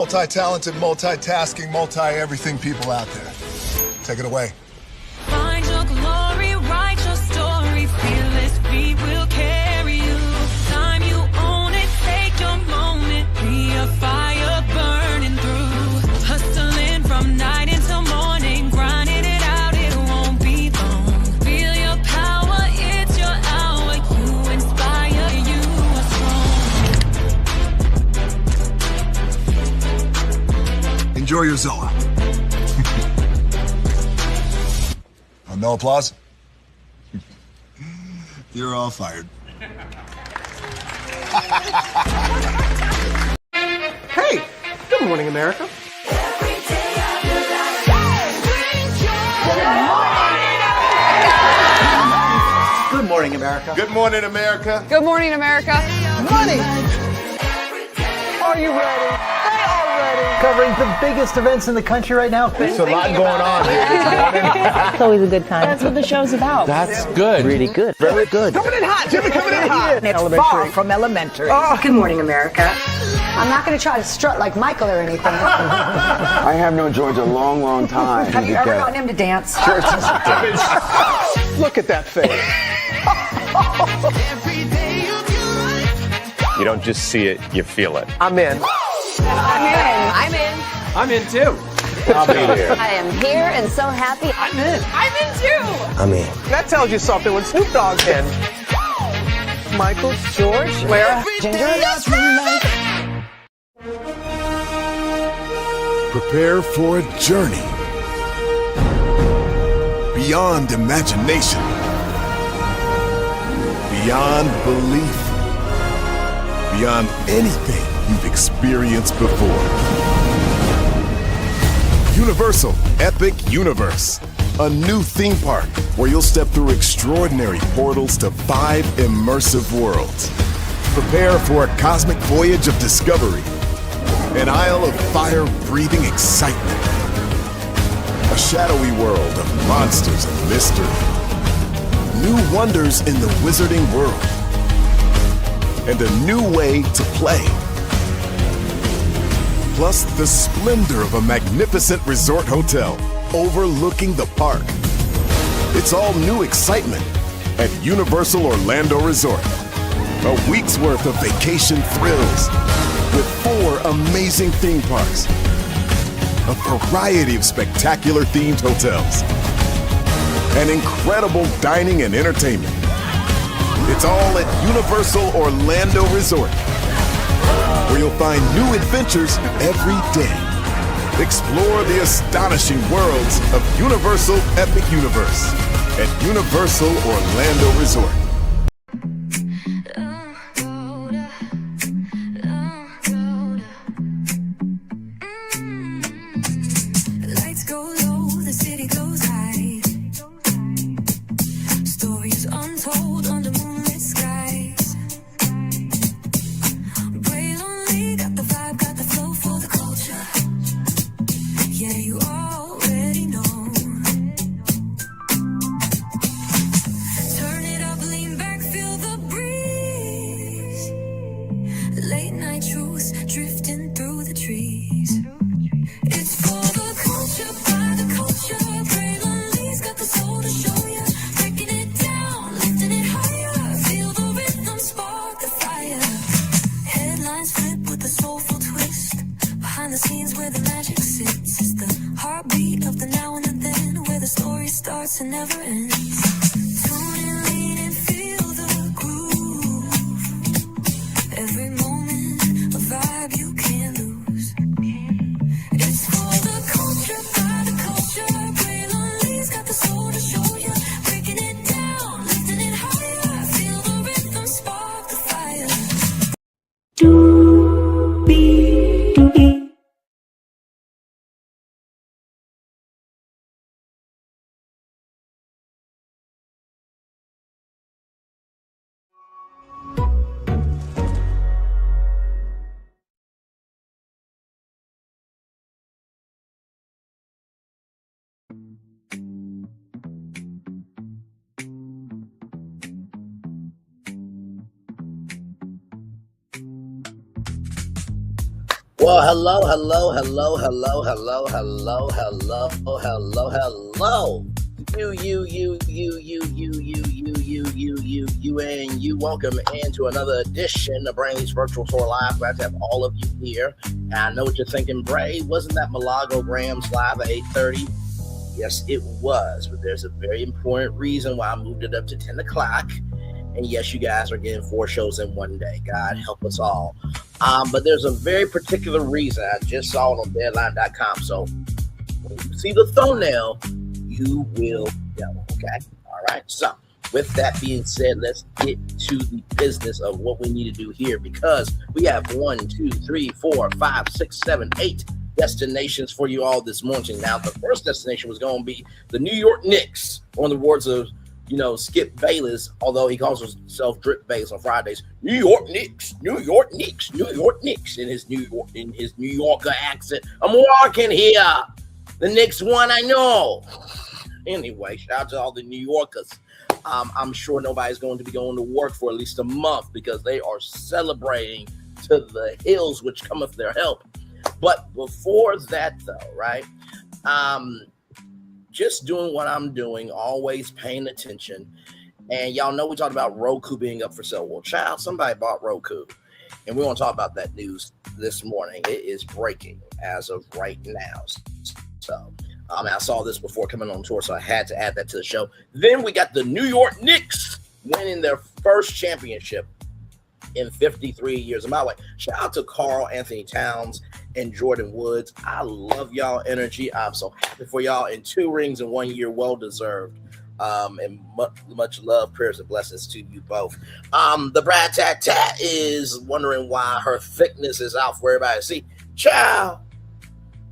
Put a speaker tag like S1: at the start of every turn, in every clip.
S1: Multi-talented, multitasking, multi-everything people out there. Take it away.
S2: Find your glory, write your story, fearless feet will carry you. Time you own it, take your moment, be a fire burning through. Hustling from night until morning, grinding it out, it won't be long. Feel your power, it's your hour, you inspire, you are strong.
S1: Enjoy your Zoa. No applause? You're all fired.
S3: Hey, good morning, America. Good morning, America.
S4: Good morning, America.
S5: Good morning, America.
S3: Money. Are you ready? They are ready. Covering the biggest events in the country right now.
S4: There's a lot going on here this morning.
S6: It's always a good time.
S5: That's what the show's about.
S4: That's good.
S6: Really good.
S4: Very good.
S3: Coming in hot, Jimmy, coming in hot.
S6: It's far from elementary.
S7: Good morning, America. I'm not going to try to strut like Michael or anything.
S8: I have known George a long, long time.
S7: Have you ever gotten him to dance?
S3: Look at that face.
S9: You don't just see it, you feel it.
S3: I'm in.
S5: I'm in.
S3: I'm in too.
S4: I'll be there.
S7: I am here and so happy.
S3: I'm in.
S5: I'm in too.
S8: I'm in.
S3: That tells you something when Snoop Dogg's in. Michael, George, Lara, Ginger.
S1: Prepare for a journey beyond imagination, beyond belief, beyond anything you've experienced before. Universal Epic Universe, a new theme park where you'll step through extraordinary portals to 5 immersive worlds. Prepare for a cosmic voyage of discovery, an isle of fire-breathing excitement, a shadowy world of monsters and mystery, new wonders in the wizarding world, and a new way to play. Plus the splendor of a magnificent resort hotel overlooking the park. It's all new excitement at Universal Orlando Resort. A week's worth of vacation thrills with 4 amazing theme parks, a variety of spectacular themed hotels, and incredible dining and entertainment. It's all at Universal Orlando Resort, where you'll find new adventures every day. Explore the astonishing worlds of Universal Epic Universe at Universal Orlando Resort.
S2: Lights go low, the city goes high. Stories untold under moonlit skies. Pray lonely, got the vibe, got the flow for the culture. Yeah, you already know. Turn it up, lean back, feel the breeze. Late night truths drifting through the trees. It's for the culture, by the culture. Pray lonely's got the soul to show ya. Breaking it down, lifting it higher. Feel the rhythm, spark the fire. Headlines flip with a soulful twist. Behind the scenes where the magic sits. It's the heartbeat of the now and the then, where the story starts and never ends. Tune in, lean and feel the groove. Every moment, a vibe you can't lose. It's for the culture, by the culture. Pray lonely's got the soul to show ya. Breaking it down, lifting it higher. Feel the rhythm, spark the fire.
S10: Well, hello. You, and you. Welcome into another edition of Brainley's Virtual Tour Live. Glad to have all of you here. And I know what you're thinking, Bray, wasn't that Milagro Grams live at 8:30? Yes, it was. But there's a very important reason why I moved it up to 10 o'clock. And yes, you guys are getting 4 shows in one day. God help us all. But there's a very particular reason. I just saw it on deadline.com. So when you see the thumbnail, you will know. Okay. All right. So with that being said, let's get to the business of what we need to do here, because we have 1, 2, 3, 4, 5, 6, 7, 8 destinations for you all this morning. Now, the first destination was going to be the New York Knicks, on the words of Skip Bayless, although he calls himself Drip Bayless on Fridays. New York Knicks in his New Yorker accent. I'm walking here. The Knicks won, I know. Anyway, shout out to all the New Yorkers. I'm sure nobody's going to be going to work for at least a month, because they are celebrating to the hills which cometh their help. But before that, though, right? Just doing what I'm doing, always paying attention. And y'all know we talked about Roku being up for sale. Well, child, somebody bought Roku. And we want to talk about that news this morning. It is breaking as of right now. So I saw this before coming on tour, so I had to add that to the show. Then we got the New York Knicks winning their first championship in 53 years. And by the way, shout out to Karl Anthony Towns and Jordan Woods. I love y'all energy. I'm so happy for y'all. In 2 rings in 1 year, well deserved. And much love, prayers, and blessings to you both. The Brat Tat is wondering why her thickness is out for everybody to see. Child,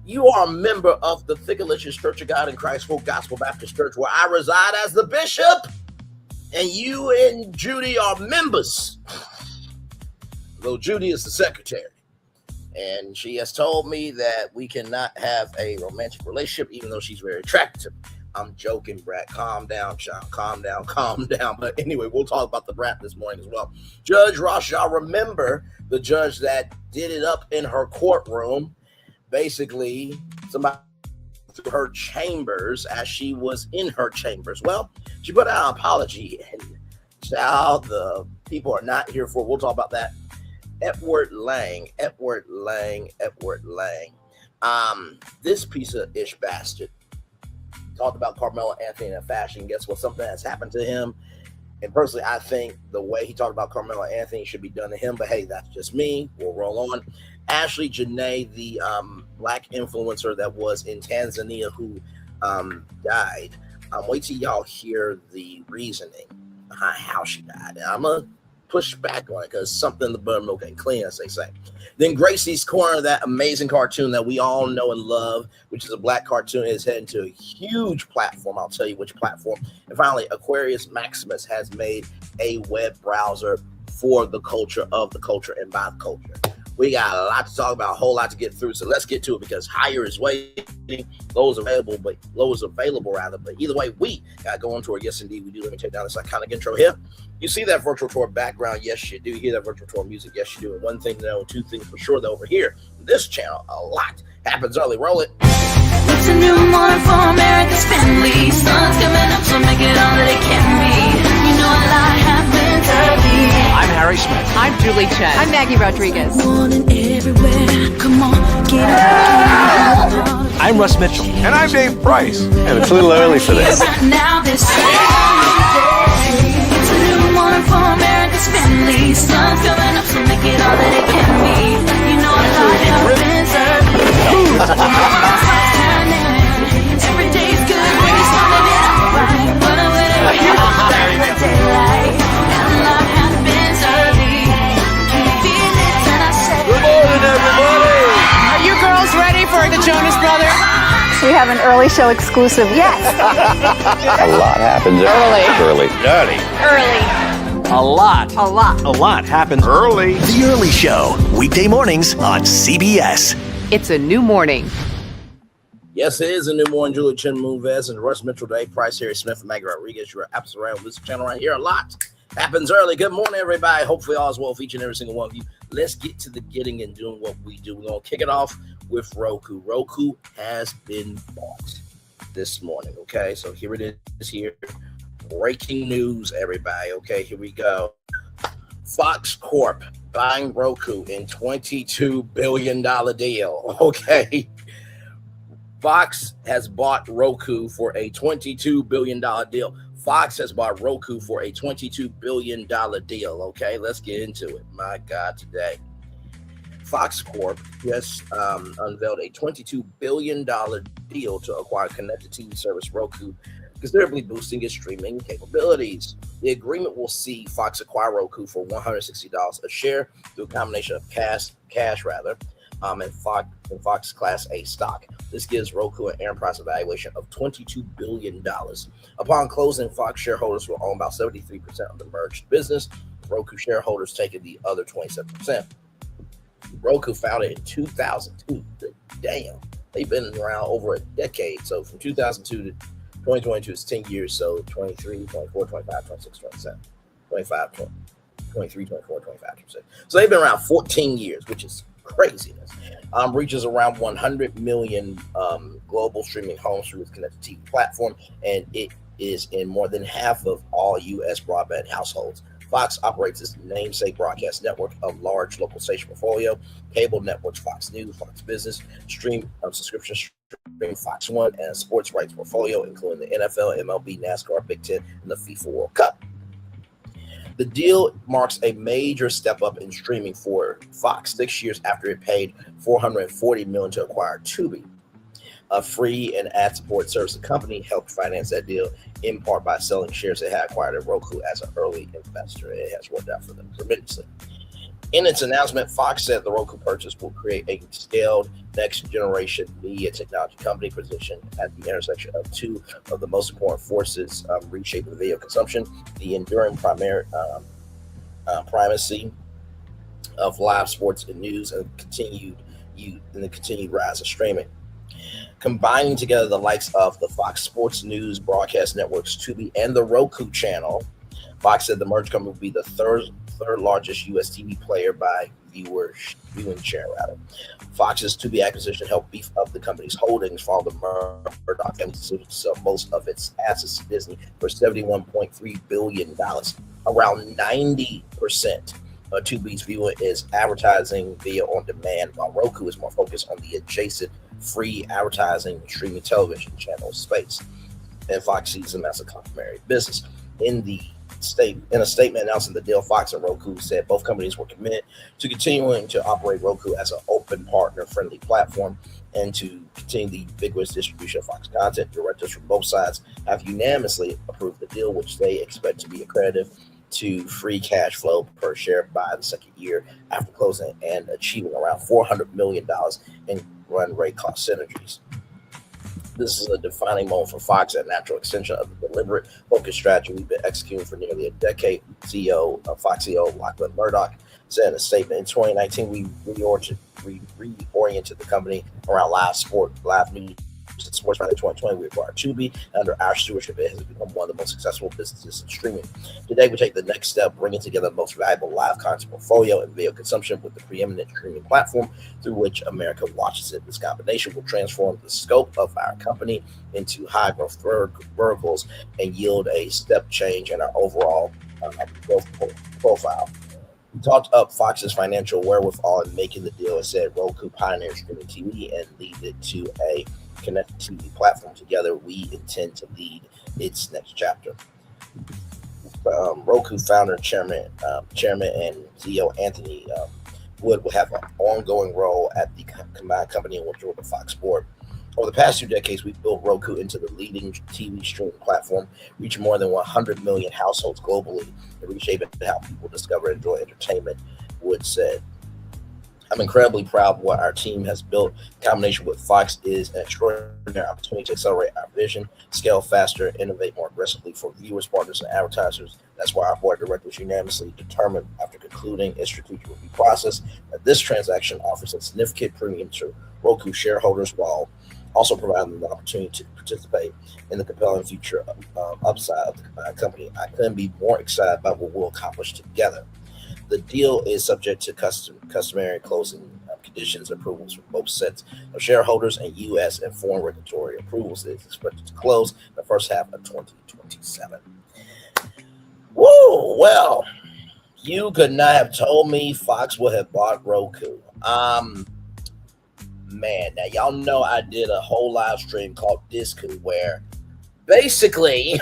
S10: you are a member of the Thickalicious Church of God in Christ Full Gospel Baptist Church, where I reside as the bishop, and you and Judy are members. Though Judy is the secretary. And she has told me that we cannot have a romantic relationship, even though she's very attractive. I'm joking, Brat. Calm down, child. Calm down. But anyway, we'll talk about the Brat this morning as well. Judge Ross, y'all remember the judge that did it up in her courtroom. Basically, somebody through her chambers as she was in her chambers. Well, she put out an apology. And child, the people are not here for it. We'll talk about that. Edward Lang. This piece of ish bastard talked about Carmelo Anthony in fashion. Guess what? Something has happened to him. And personally, I think the way he talked about Carmelo Anthony should be done to him. But hey, that's just me. We'll roll on. Ashlee Jenae, the black influencer that was in Tanzania who died. Wait till y'all hear the reasoning behind how she died. And I'm going to push back on it, because something in the buttermilk ain't clean, as they say. Then Gracie's Corner, that amazing cartoon that we all know and love, which is a black cartoon, is heading to a huge platform. I'll tell you which platform. And finally, Aquarius Maximus has made a web browser for the culture of the culture and by the culture. We got a lot to talk about, a whole lot to get through. So let's get to it, because higher is waiting, low is available. But either way, we got to go on tour. Yes, indeed, we do. Let me take down this iconic intro here. You see that virtual tour background? Yes, you do. You hear that virtual tour music? Yes, you do. And one thing to know, 2 things for sure, that over here, this channel, a lot happens early. Roll it.
S2: It's a new morning for America's family. Sun's coming up, so make it all that it can be. You know a lot happens early.
S11: I'm Harry Smith. I'm Julie Chen. I'm Maggie Rodriguez.
S2: Morning everywhere. Come on, get up.
S11: I'm Russ Mitchell.
S4: And I'm Dave Price.
S9: And it's a little early for this.
S2: Right now, this it's a new morning for America's family. Sun's coming up, so make it all that it can be. You know a lot happens early. Every day's good when you started it out right. But whenever you're in the daylight, and a lot happens early. Can you feel it when I say?
S11: Good morning, everybody. Are you girls ready for the Jonas Brothers?
S7: We have an early show exclusive. Yes.
S9: A lot happens early.
S11: A lot happens
S4: Early.
S12: The Early Show, weekday mornings on CBS.
S11: It's a new morning.
S10: Yes, it is a new morning. Julie Chen, Moonves, and Russ Mitchell, Dave Price, Harry Smith, and Maggie Rodriguez. You are absolutely right on this channel right here. A lot Happens early. Good morning, everybody. Hopefully all is well with each and every single one of you. Let's get to the getting and doing what we do. We're going to kick it off with Roku. Roku has been bought this morning, okay? So here it is here. Breaking news, everybody. Okay, here we go. Fox Corp buying Roku in $22 billion deal, okay? Fox has bought Roku for a $22 billion deal. Fox has bought Roku for a $22 billion deal, okay? Let's get into it. My God, today. Fox Corp just unveiled a $22 billion deal to acquire connected TV service Roku, considerably boosting its streaming capabilities. The agreement will see Fox acquire Roku for $160 a share through a combination of cash and Fox Class A stock. This gives Roku an enterprise valuation of $22 billion. Upon closing, Fox shareholders will own about 73% of the merged business, Roku shareholders taking the other 27%. Roku founded in 2002. Damn, they've been around over a decade. So from 2002 to 2022 is 10 years. So 23, 24, 25, 26, 27, 25, 20, 23, 24, 25, 26. So they've been around 14 years, which is craziness. Reaches around 100 million global streaming homes through its connected TV platform, and it is in more than half of all U.S. broadband households. Fox operates its namesake broadcast network of large local station portfolio, cable networks Fox News, Fox Business, subscription stream Fox One, and a sports rights portfolio, including the NFL, MLB, NASCAR, Big Ten, and the FIFA World Cup. The deal marks a major step up in streaming for Fox 6 years after it paid $440 million to acquire Tubi. A free and ad-supported service company helped finance that deal in part by selling shares it had acquired at Roku as an early investor. It has worked out for them tremendously. In its announcement, Fox said the Roku purchase will create a scaled next-generation media technology company positioned at the intersection of two of the most important forces reshaping video consumption: the enduring primacy of live sports and news, and the continued rise of streaming. Combining together the likes of the Fox Sports News broadcast networks, Tubi, and the Roku channel, Fox said the merged company will be the third largest U.S. TV player by viewing share. Fox's Tubi acquisition helped beef up the company's holdings following the Murdoch family's decision to sell most of its assets to Disney for $71.3 billion. Around 90% of Tubi's viewing is advertising via on demand, while Roku is more focused on the adjacent free advertising streaming television channel space. And Fox sees them as a complementary business. In a statement announcing the deal, Fox and Roku said both companies were committed to continuing to operate Roku as an open, partner-friendly platform and to continue the vigorous distribution of Fox content. Directors from both sides have unanimously approved the deal, which they expect to be accretive to free cash flow per share by the second year after closing and achieving around $400 million in run rate cost synergies. This is a defining moment for Fox, a natural extension of the deliberate focused strategy we've been executing for nearly a decade. Fox CEO Lachlan Murdoch said in a statement, in 2019, we reoriented the company around live news and sports. By 2020, we acquired Tubi. Under our stewardship, it has become one of the most successful businesses in streaming. Today, we take the next step, bringing together the most valuable live content portfolio and video consumption with the preeminent streaming platform through which America watches it. This combination will transform the scope of our company into high-growth verticals and yield a step change in our overall growth profile. We talked up Fox's financial wherewithal in making the deal and said Roku pioneered streaming TV and lead it to a connected TV platform. Together, we intend to lead its next chapter. Roku founder, chairman, and CEO Anthony Wood will have an ongoing role at the combined company and will join the Fox board. Over the past 2 decades, we've built Roku into the leading TV streaming platform, reaching more than 100 million households globally and reshaping how people discover and enjoy entertainment, Wood said. I'm incredibly proud of what our team has built. The combination with Fox is an extraordinary opportunity to accelerate our vision, scale faster, innovate more aggressively for viewers, partners, and advertisers. That's why our board of directors unanimously determined, after concluding its strategic review process, that this transaction offers a significant premium to Roku shareholders while also providing them the opportunity to participate in the compelling future upside of the company. I couldn't be more excited about what we'll accomplish together. The deal is subject to customary closing conditions and approvals from both sets of shareholders, and U.S. and foreign regulatory approvals. Is expected to close in the first half of 2027. Woo! Well, you could not have told me Fox would have bought Roku. Man, now y'all know I did a whole live stream called Disco, where basically,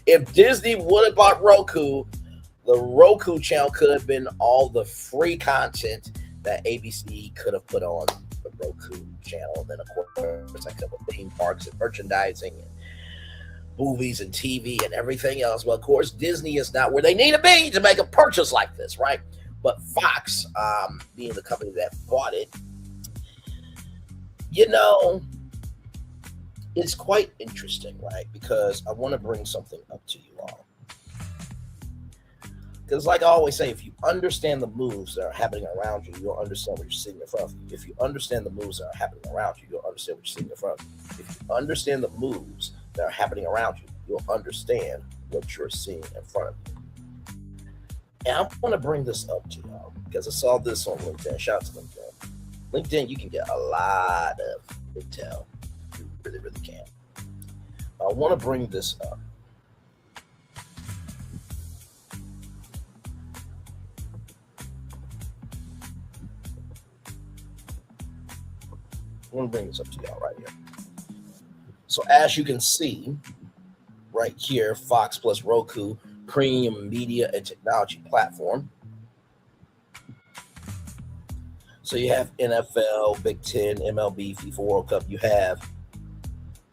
S10: if Disney would have bought Roku, the Roku channel could have been all the free content that ABC could have put on the Roku channel. And then, of course, I cover theme parks and merchandising and movies and TV and everything else. Well, of course, Disney is not where they need to be to make a purchase like this, right? But Fox, being the company that bought it, you know, it's quite interesting, right? Because I want to bring something up to you all. Because like I always say, if you understand the moves that are happening around you, you'll understand what you're seeing in front of you. If you understand the moves that are happening around you, you'll understand what you're seeing in front of you. If you understand the moves that are happening around you, you'll understand what you're seeing in front of you. And I want to bring this up to y'all because I saw this on LinkedIn. Shout out to LinkedIn. LinkedIn, you can get a lot of intel. You really, really can. I want to bring this up. I want to bring this up to y'all right here. So as you can see right here, Fox plus Roku, premium media and technology platform. So you have NFL, Big Ten, MLB, FIFA World Cup. You have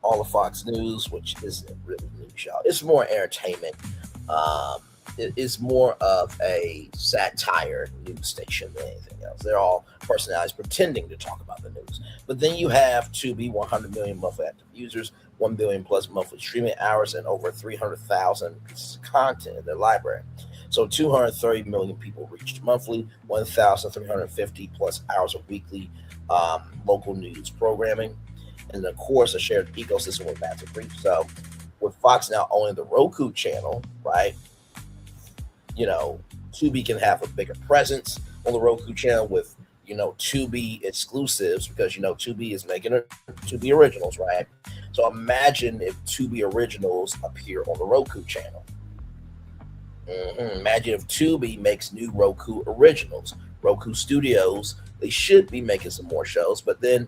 S10: all of Fox News, which isn't really news, y'all. It's more entertainment. It's more of a satire news station than anything else. They're all personalities pretending to talk about the news. But then you have Tubi, 100 million monthly active users, 1 billion plus monthly streaming hours, and over 300,000 pieces of content in their library. So 230 million people reached monthly, 1,350 plus hours of weekly local news programming. And of course, a shared ecosystem with massive reach. So with Fox now owning the Roku channel, right? You know, Tubi can have a bigger presence on the Roku channel with, you know, Tubi exclusives because, you know, Tubi is making Tubi originals, right? So imagine if Tubi originals appear on the Roku channel. Imagine if Tubi makes new Roku originals. Roku Studios, they should be making some more shows, but then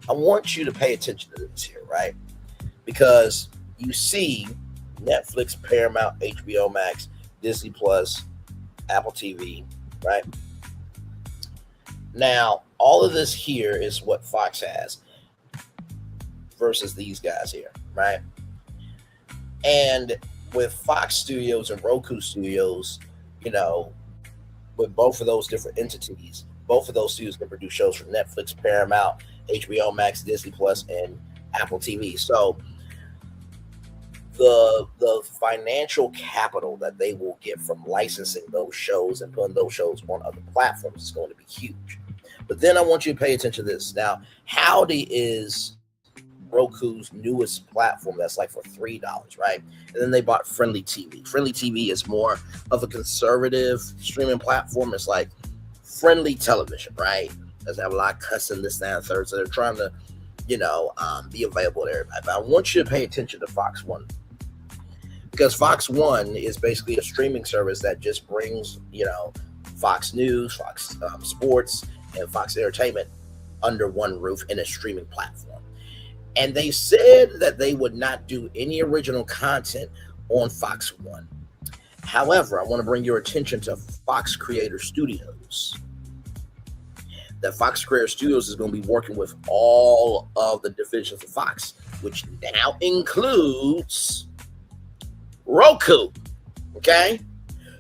S10: I want you to pay attention to this here, right? Because you see Netflix, Paramount, HBO Max, Disney Plus, Apple TV, right? Now, all of this here is what Fox has versus these guys here, right? And with Fox Studios and Roku Studios, you know, with both of those different entities, both of those studios can produce shows for Netflix, Paramount, HBO Max, Disney Plus, and Apple TV. So the financial capital that they will get from licensing those shows and putting those shows on other platforms is going to be huge. But then I want you to pay attention to this. Now, Howdy is Roku's newest platform that's like for $3, right? And then they bought Friendly TV. Friendly TV is more of a conservative streaming platform. It's like friendly television, right? Doesn't have a lot of cussing, this, that, and third. So they're trying to, you know, be available to everybody. But I want you to pay attention to Fox One. Because Fox One is basically a streaming service that just brings, you know, Fox News, Fox Sports, and Fox Entertainment under one roof in a streaming platform. And they said that they would not do any original content on Fox One. However, I want to bring your attention to Fox Creator Studios. That Fox Creator Studios is going to be working with all of the divisions of Fox, which now includes Roku. Okay?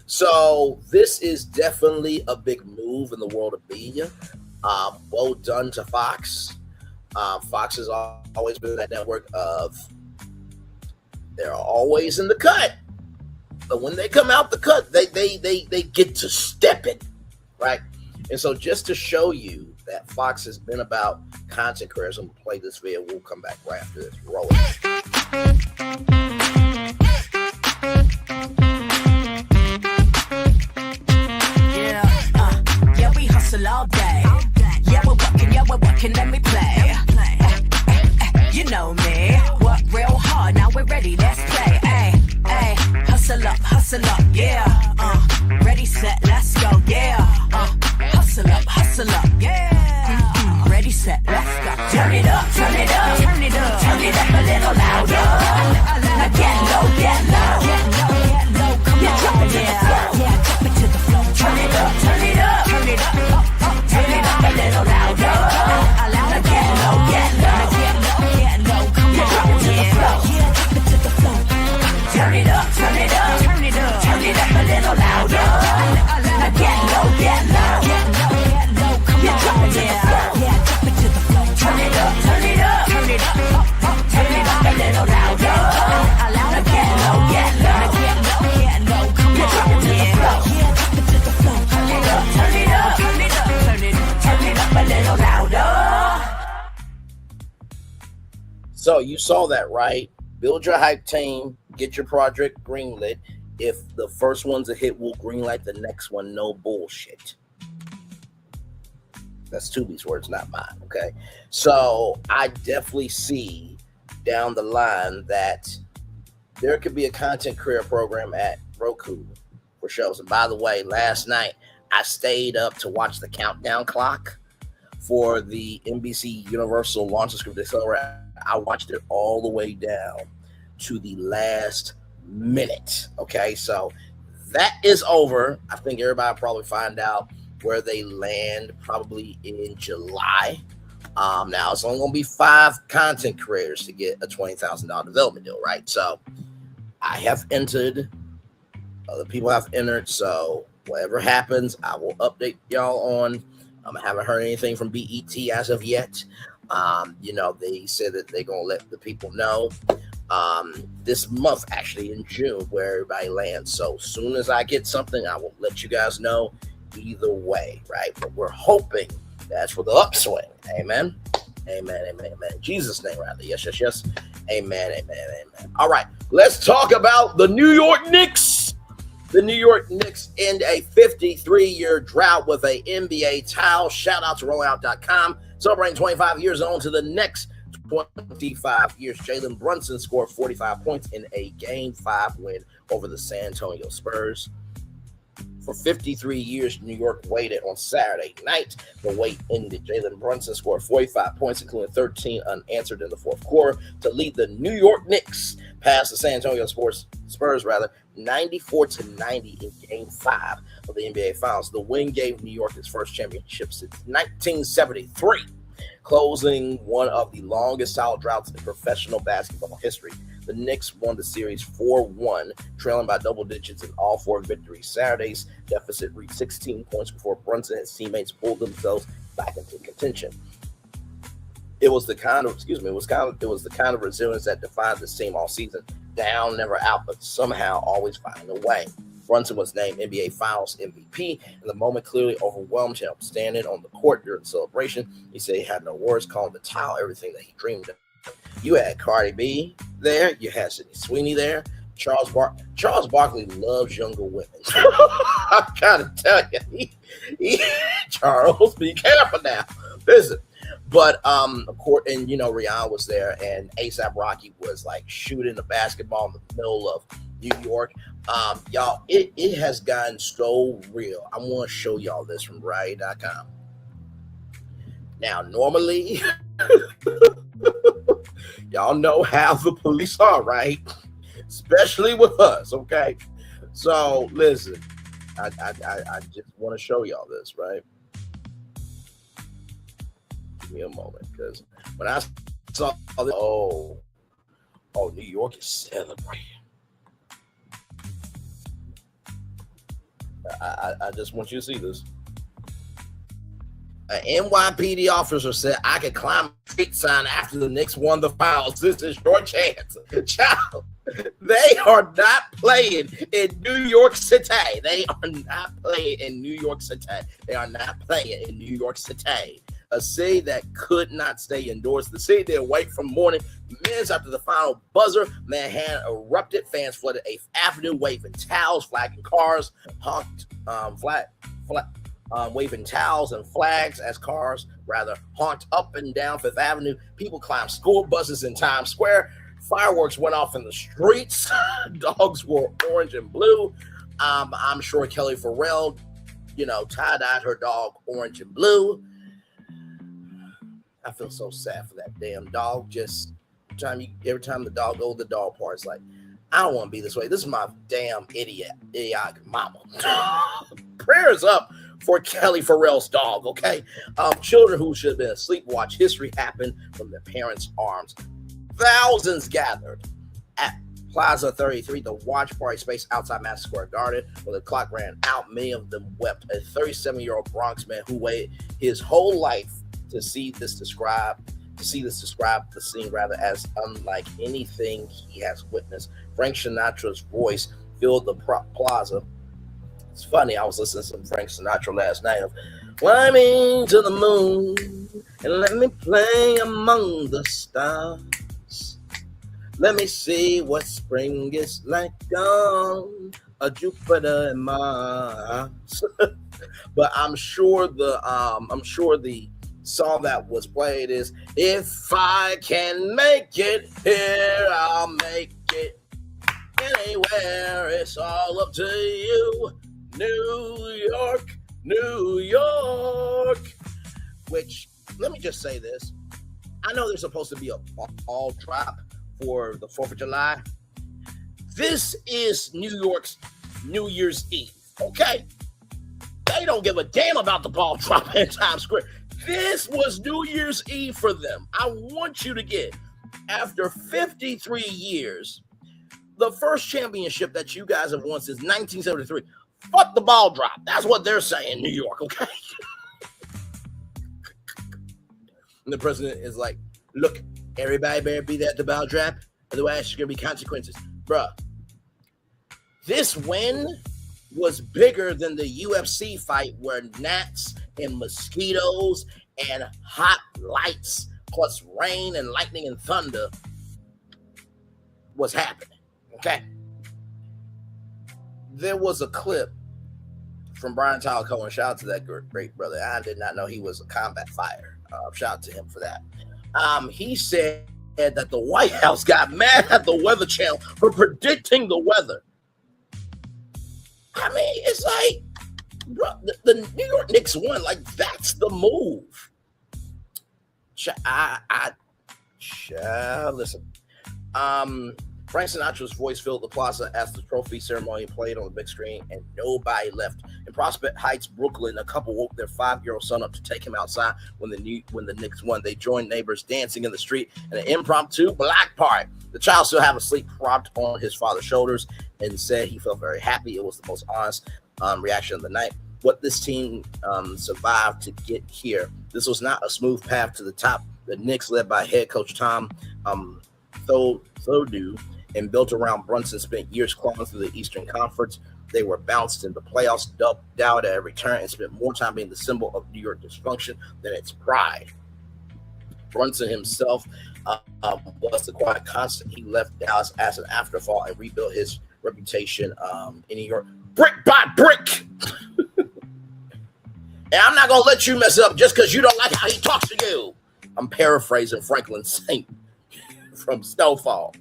S10: So this is definitely a big move in the world of media. Well done to Fox. Fox has always been that network of they're always in the cut. But when they come out the cut, they get to step it, right? And so just to show you that Fox has been about content creators. I'm gonna play this video. We'll come back right after this. Roll it.
S11: Yeah, we hustle all day. Yeah, we're working, let me play. You know me, work real hard, now we're ready, let's play. Ay, hustle up, yeah. Ready, set, let's go, yeah. Hustle up, yeah. Ready, set, let's go. Turn it up, turn it up, turn it up, turn it up a little louder. Now get low, come on, yeah, drop it to the floor. Turn it up, turn it up, turn it up, turn it up a little louder. Now get low, come on, yeah, drop it to the floor. Turn it up, turn it up, turn it up, turn it up a little louder. Now get low, come on, yeah, drop it to the floor. Turn it up, turn it up, turn it up, turn it up a little louder. Now get low, come on, yeah, drop it to the floor. Turn it up, turn it up, turn it up, turn it up a little louder.
S10: So you saw that, right? Build your hype team, get your project greenlit. If the first one's a hit, we'll greenlight the next one. No bullshit. That's Tubi's words, not mine, okay? So I definitely see down the line that there could be a content creator program at Roku for shows. And by the way, last night I stayed up to watch the countdown clock for the NBC Universal Launch Script Accelerator. I watched it all the way down to the last minute. Okay, so that is over. I think everybody probably find out where they land probably in July. Now it's only going to be 5 content creators to get a $20,000 development deal, right? So I have entered. Other people have entered. So whatever happens, I will update y'all on. I haven't heard anything from BET as of yet. They said that they're going to let the people know this month, actually in June, where everybody lands. So as soon as I get something, I will let you guys know either way, right? But we're hoping that's for the upswing. Amen. Amen. Amen. Amen. In Jesus' name, rather. Yes, yes, yes. Amen. Amen. Amen. All right. Let's talk about the New York Knicks. The New York Knicks end a 53-year drought with a NBA title. Shout out to rollout.com. Celebrating 25 years on to the next 25 years. Jalen Brunson scored 45 points in a Game 5 win over the San Antonio Spurs. For 53 years, New York waited on Saturday night. The wait ended. Jalen Brunson scored 45 points, including 13 unanswered in the fourth quarter, to lead the New York Knicks past the San Antonio Spurs, 94-90 in Game 5 of the NBA Finals. The win gave New York its first championship since 1973, closing one of the longest title droughts in professional basketball history. The Knicks won the series 4-1, trailing by double digits in all 4 victories. Saturday's deficit reached 16 points before Brunson and his teammates pulled themselves back into contention. It was the kind of resilience that defined this team all season. Down, never out, but somehow always finding a way. Brunson was named NBA Finals MVP, and the moment clearly overwhelmed him. Standing on the court during the celebration, he said he had no words, calling the towel everything that he dreamed of. You had Cardi B there, you had Sydney Sweeney there. Charles Barkley loves younger women. I'm trying to tell you, Charles, be careful now. Listen. But of course, and Rihanna was there, and ASAP Rocky was like shooting the basketball in the middle of New York. Y'all, it has gotten so real. I want to show y'all this from Riot.com. Now, normally, y'all know how the police are, right? Especially with us, okay? So listen, I just want to show y'all this, right? Me a moment, because when I saw New York is celebrating. I just want you to see this. An NYPD officer said, "I could climb a street sign after the Knicks won the finals. This is your chance." Child, they are not playing in New York City. They are not playing in New York City. They are not playing in New York City. a city that could not stay indoors. The city they awake from morning minutes after the final buzzer. Manhattan erupted. Fans flooded 8th Avenue, waving towels, flagging cars, honked, waving towels and flags as cars honked up and down 5th Avenue. People climbed school buses in Times Square. Fireworks went off in the streets. Dogs wore orange and blue. I'm sure Kelly Farrell, tie-dyed her dog orange and blue. I feel so sad for that damn dog. Just every time the dog goes to the dog park, it's like, I don't want to be this way. This is my damn idiotic mama. Prayers up for Kelly Farrell's dog, okay? Children who should have been asleep watch history happen from their parents' arms. Thousands gathered at Plaza 33, the watch party space outside Madison Square Garden, where the clock ran out. Many of them wept. A 37-year-old Bronx man who waited his whole life to see this describe the scene as unlike anything he has witnessed. Frank Sinatra's voice filled the plaza. It's funny, I was listening to some Frank Sinatra last night of climbing to the moon and let me play among the stars. Let me see what spring is like on a Jupiter and Mars. But I'm sure the song that was played is "If I Can Make It Here, I'll Make It Anywhere. It's all up to you, New York, New York." Which, let me just say this: I know there's supposed to be a ball drop for the 4th of July. This is New York's New Year's Eve, okay? They don't give a damn about the ball drop in Times Square. This was New Year's Eve for them. I want you to get, after 53 years, the first championship that you guys have won since 1973. Fuck the ball drop. That's what they're saying, New York, okay? And the president is like, look, everybody better be there at the ball drop, otherwise there's going to be consequences. Bruh, this win was bigger than the UFC fight where gnats and mosquitoes and hot lights plus rain and lightning and thunder was happening, okay? There was a clip from Brian Tyler Cohen. Shout out to that great brother. I did not know he was a combat fighter. Shout out to him for that. He said that the White House got mad at the Weather Channel for predicting the weather. I mean, it's like, bro, the New York Knicks won. Like, that's the move. Listen. Frank Sinatra's voice filled the plaza as the trophy ceremony played on the big screen, and nobody left. In Prospect Heights, Brooklyn, a couple woke their 5-year-old son up to take him outside when the Knicks won. They joined neighbors dancing in the street in an impromptu block party. The child, still half asleep, propped on his father's shoulders, and said he felt very happy. It was the most honest reaction of the night. What this team survived to get here. This was not a smooth path to the top. The Knicks, led by head coach Tom Thibodeau, and built around Brunson, spent years clawing through the Eastern Conference. They were bounced in the playoffs, doubt at every turn, and spent more time being the symbol of New York dysfunction than its pride. Brunson himself was the quiet constant. He left Dallas as an afterthought and rebuilt his reputation in New York, brick by brick. And I'm not going to let you mess up just because you don't like how he talks to you. I'm paraphrasing Franklin Saint from Snowfall.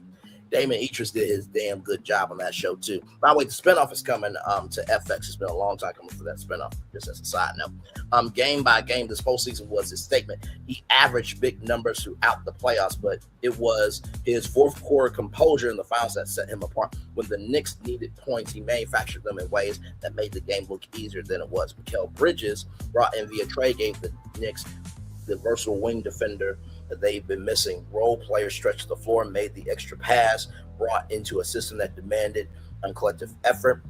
S10: Damon Idris did his damn good job on that show, too. By the way, the spinoff is coming to FX. It's been a long time coming for that spinoff, just as a side note. Game by game, this postseason was his statement. He averaged big numbers throughout the playoffs, but it was his fourth quarter composure in the finals that set him apart. When the Knicks needed points, he manufactured them in ways that made the game look easier than it was. Mikal Bridges, brought in via trade, gave the Knicks the versatile wing defender that they've been missing. Role players stretched the floor, made the extra pass, brought into a system that demanded collective effort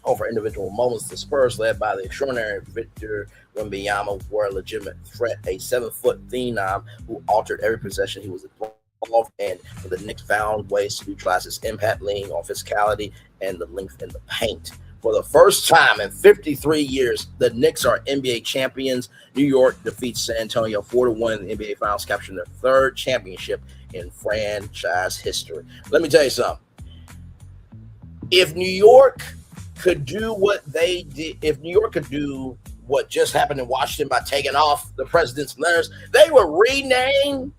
S10: over individual moments. The Spurs, led by the extraordinary Victor Wembanyama, were a legitimate threat, a 7-foot phenom who altered every possession he was involved in. The Knicks found ways to neutralize his impact, leaning on physicality and the length in the paint. For the first time in 53 years, the Knicks are NBA champions. New York defeats San Antonio 4-1 in the NBA Finals, capturing their third championship in franchise history. Let me tell you something. If New York could do what they did, if New York could do what just happened in Washington by taking off the president's letters, they would rename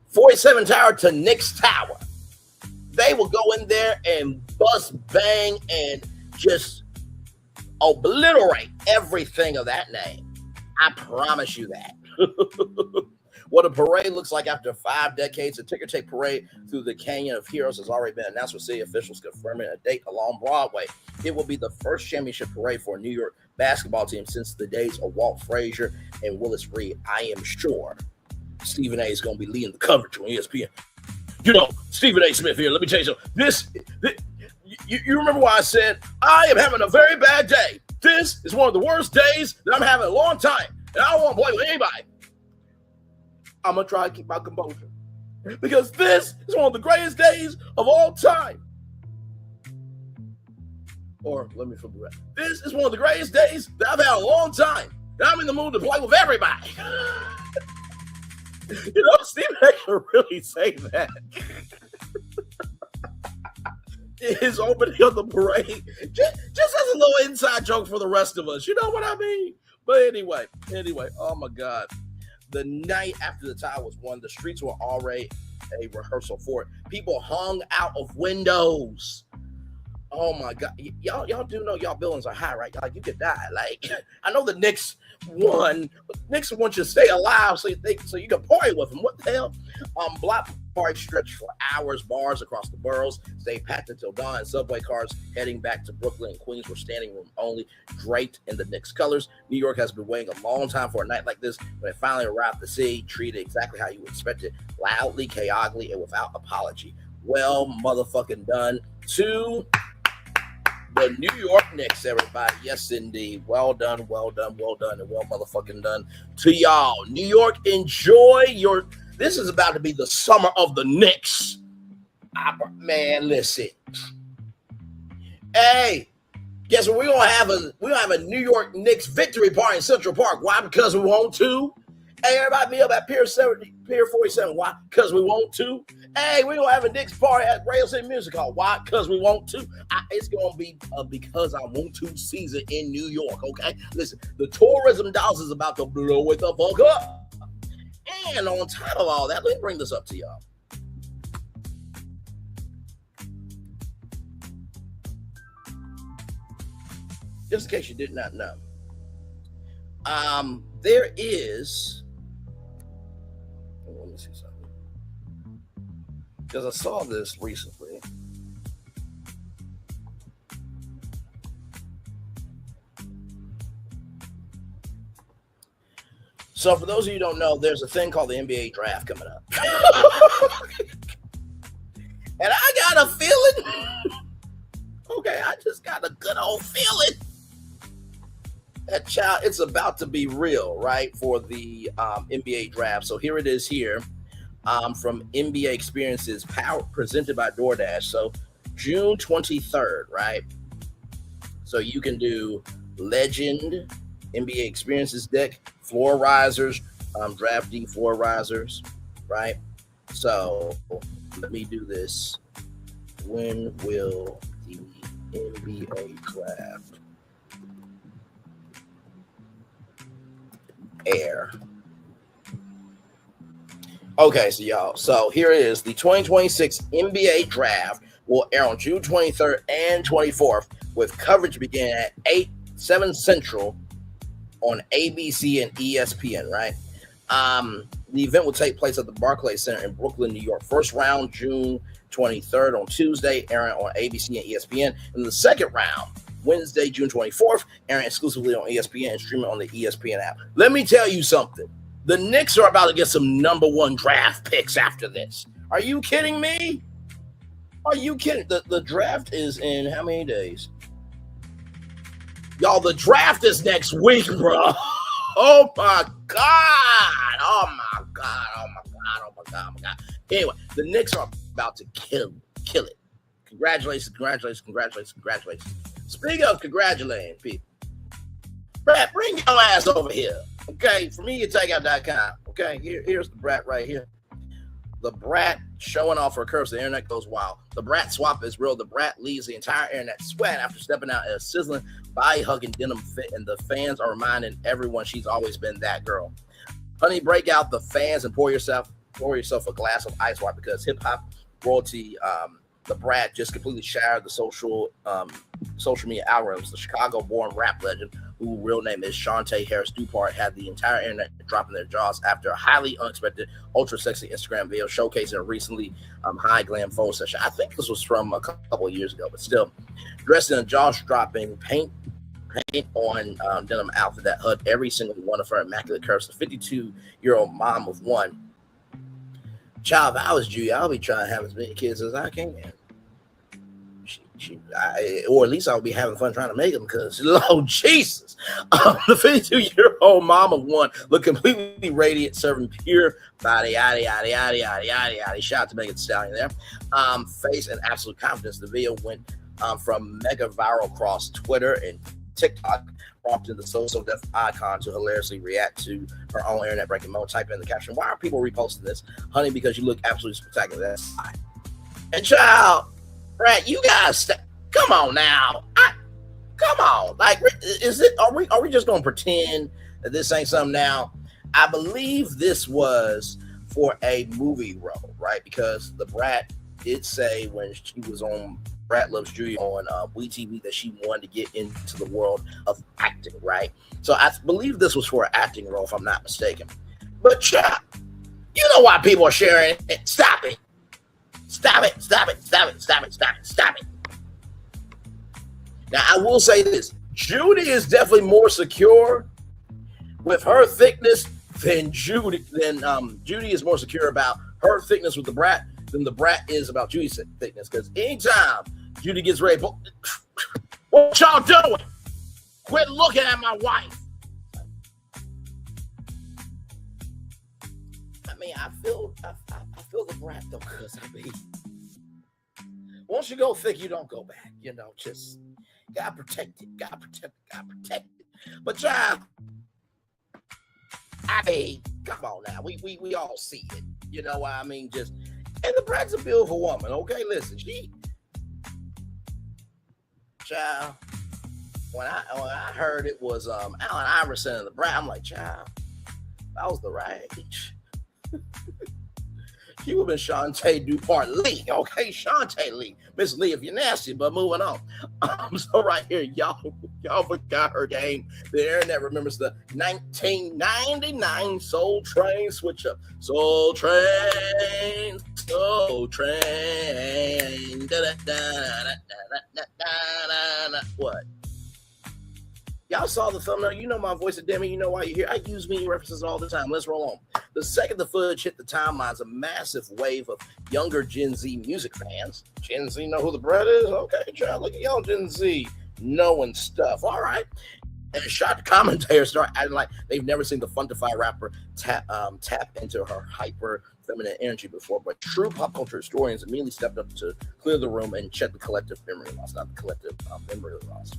S10: 47 Tower to Knicks Tower. They will go in there and bust, bang, and just obliterate everything of that name. I promise you that. What a parade looks like after 5 decades, a ticker tape parade through the Canyon of Heroes has already been announced, with city officials confirming a date along Broadway. It will be the first championship parade for a New York basketball team since the days of Walt Frazier and Willis Reed. I am sure Stephen A. is going to be leading the coverage on ESPN. You know, Stephen A. Smith here. Let me tell you something. You remember why I said, I am having a very bad day. This is one of the worst days that I'm having in a long time. And I don't want to play with anybody. I'm going to try to keep my composure. Because this is one of the greatest days of all time. Or let me flip it around. This is one of the greatest days that I've had in a long time. And I'm in the mood to play with everybody. You know, Stephen A. can really say that. His opening of the parade just as a little inside joke for the rest of us. You know what I mean? But anyway, oh my God. The night after the tie was won, the streets were already a rehearsal for it. People hung out of windows. Oh my God. Y'all do know y'all buildings are high, right? Like, you could die. Like, I know the Knicks won, but Knicks want you to stay alive so you can party with them. What the hell? Block party stretched for hours. Bars across the boroughs stayed packed until dawn, and subway cars heading back to Brooklyn and Queens were standing room only, draped in the Knicks colors. New York has been waiting a long time for a night like this. When it finally arrived, the city treated exactly how you would expect it, loudly, chaotically, and without apology. Well motherfucking done to the New York Knicks, everybody. Yes, indeed. Well done, and well motherfucking done to y'all. New York, enjoy your... This is about to be the summer of the Knicks. Man, listen. Hey, guess what? We're gonna have a New York Knicks victory party in Central Park. Why? Because we want to. Hey, everybody be up at Pier 47. Why? Because we want to. Hey, we're gonna have a Knicks party at Radio City Music Hall. Why? Because we want to. It's gonna be because I want to season in New York. Okay, listen. The tourism dollars is about to blow it the fuck up. And on top of all that, let me bring this up to y'all. Just in case you did not know, there is. Let me see something. Because I saw this recently. So for those of you who don't know, there's a thing called the NBA draft coming up. And I got a feeling, okay, I just got a good old feeling that child, it's about to be real, right, for the NBA draft. So here it is here from NBA Experiences, presented by DoorDash. So June 23rd, right? So you can do Legend, NBA Experiences deck, floor risers, drafting floor risers, right? So let me do this. When will the NBA draft air? Okay, so y'all, so here it is. The 2026 NBA draft will air on June 23rd and 24th, with coverage beginning at 7 Central on ABC and ESPN, right? The event will take place at the Barclays Center in Brooklyn, New York. First round, June 23rd on Tuesday, airing on ABC and ESPN. And the second round, Wednesday, June 24th, airing exclusively on ESPN and streaming on the ESPN app. Let me tell you something. The Knicks are about to get some number one draft picks after this. Are you kidding me? Are you kidding? The draft is in how many days? Y'all, the draft is next week, bro. Oh my God. Oh my God. Oh my God. Oh my God. Oh my God. Anyway, the Knicks are about to kill it. Congratulations. Speaking of congratulating people, Brat, bring your ass over here. Okay, for me, takeout.com. Okay, here's the Brat right here. The Brat showing off her curves. The internet goes wild. The Brat swap is real. The Brat leaves the entire internet sweat after stepping out in a sizzling, body-hugging denim fit, and the fans are reminding everyone she's always been that girl. Honey, break out the fans and pour yourself a glass of ice water because hip-hop royalty, the Brat just completely shattered the social media algorithms. The Chicago-born rap legend, whose real name is Shantae Harris Dupart, had the entire internet dropping their jaws after a highly unexpected, ultra-sexy Instagram video showcasing a recently high glam photo session. I think this was from a couple of years ago, but still. Dressed in a jaw-dropping paint on denim outfit that hugged every single one of her immaculate curves. The 52-year-old mom of one. Child, if I was Judy, I'll be trying to have as many kids as I can. Or at least I'll be having fun trying to make them because, Lord Jesus. The 52-year-old mom of one looked completely radiant, serving pure body, yada. Shout out to Megan Thee Stallion there. Face and absolute confidence. The video went from mega viral across Twitter and TikTok, prompting the so deaf icon to hilariously react to her own internet breaking moment. Type in the caption, why are people reposting this? Honey, because you look absolutely spectacular. That's fine. And child, Brat, you guys, come on now. Come on. Like, are we just going to pretend that this ain't something now? I believe this was for a movie role, right? Because the Brat did say when she was on Brat Loves Judy on WeTV that she wanted to get into the world of acting, right? So I believe this was for an acting role, if I'm not mistaken. But child, you know why people are sharing it. Stop it. Stop it. Now, I will say this. Judy is definitely more secure with her thickness than Judy is more secure about her thickness with the Brat than the Brat is about Judy's thickness. Because anytime Judy gets ready, what y'all doing? Quit looking at my wife. I mean, I feel the Brat though, because I mean, once you go thick, you don't go back. You know, just gotta protect it. But child, I mean, come on now. We all see it. You know what I mean? And the Brat's a beautiful woman. Okay, listen, child, when I heard it was Allen Iverson and the Brat, I'm like, child, that was the right age. She would have been Shantae Dupart Lee. Okay, Shantae Lee. Miss Lee, if you're nasty, but moving on. So right here, y'all forgot her game. The internet remembers the 1999 Soul Train switch up. Soul Train. What? Y'all saw the thumbnail. You know my voice of Demi. You know why you're here. I use meme references all the time. Let's roll on. The second the footage hit the timelines, a massive wave of younger Gen Z music fans. Gen Z know who the Brat is? Okay, child, look at y'all Gen Z knowing stuff. All right. And shocked commentators start acting like they've never seen the Funtify rapper tap into her hyper feminine energy before. But true pop culture historians immediately stepped up to clear the room and check the collective memory loss, not the collective memory loss.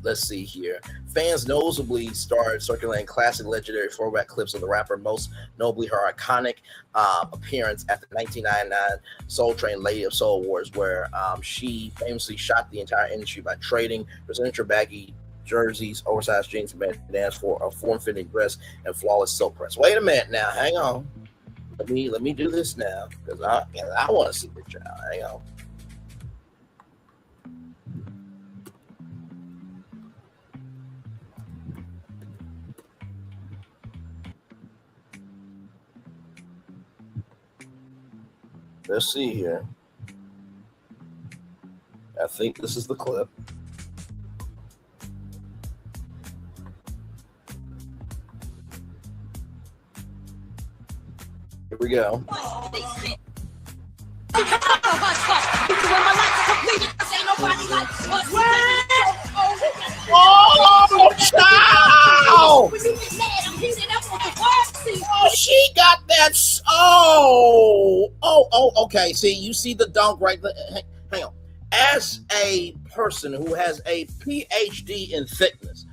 S10: Let's see here. Fans noticeably started circulating classic legendary throwback clips of the rapper, most notably her iconic appearance at the 1999 Soul Train Lady of Soul Awards, where she famously shocked the entire industry by trading her baggy jerseys, oversized jeans, and bandanas for a form-fitting dress and flawless silk press. Wait a minute now. Hang on. Let me do this now because I want to see the child. Hang on. Let's see here. I think this is the clip. Here we go. Oh, child! Oh, she got that. Oh, okay. See, you see the dunk right there. Hang on. as a person who has a PhD in thickness,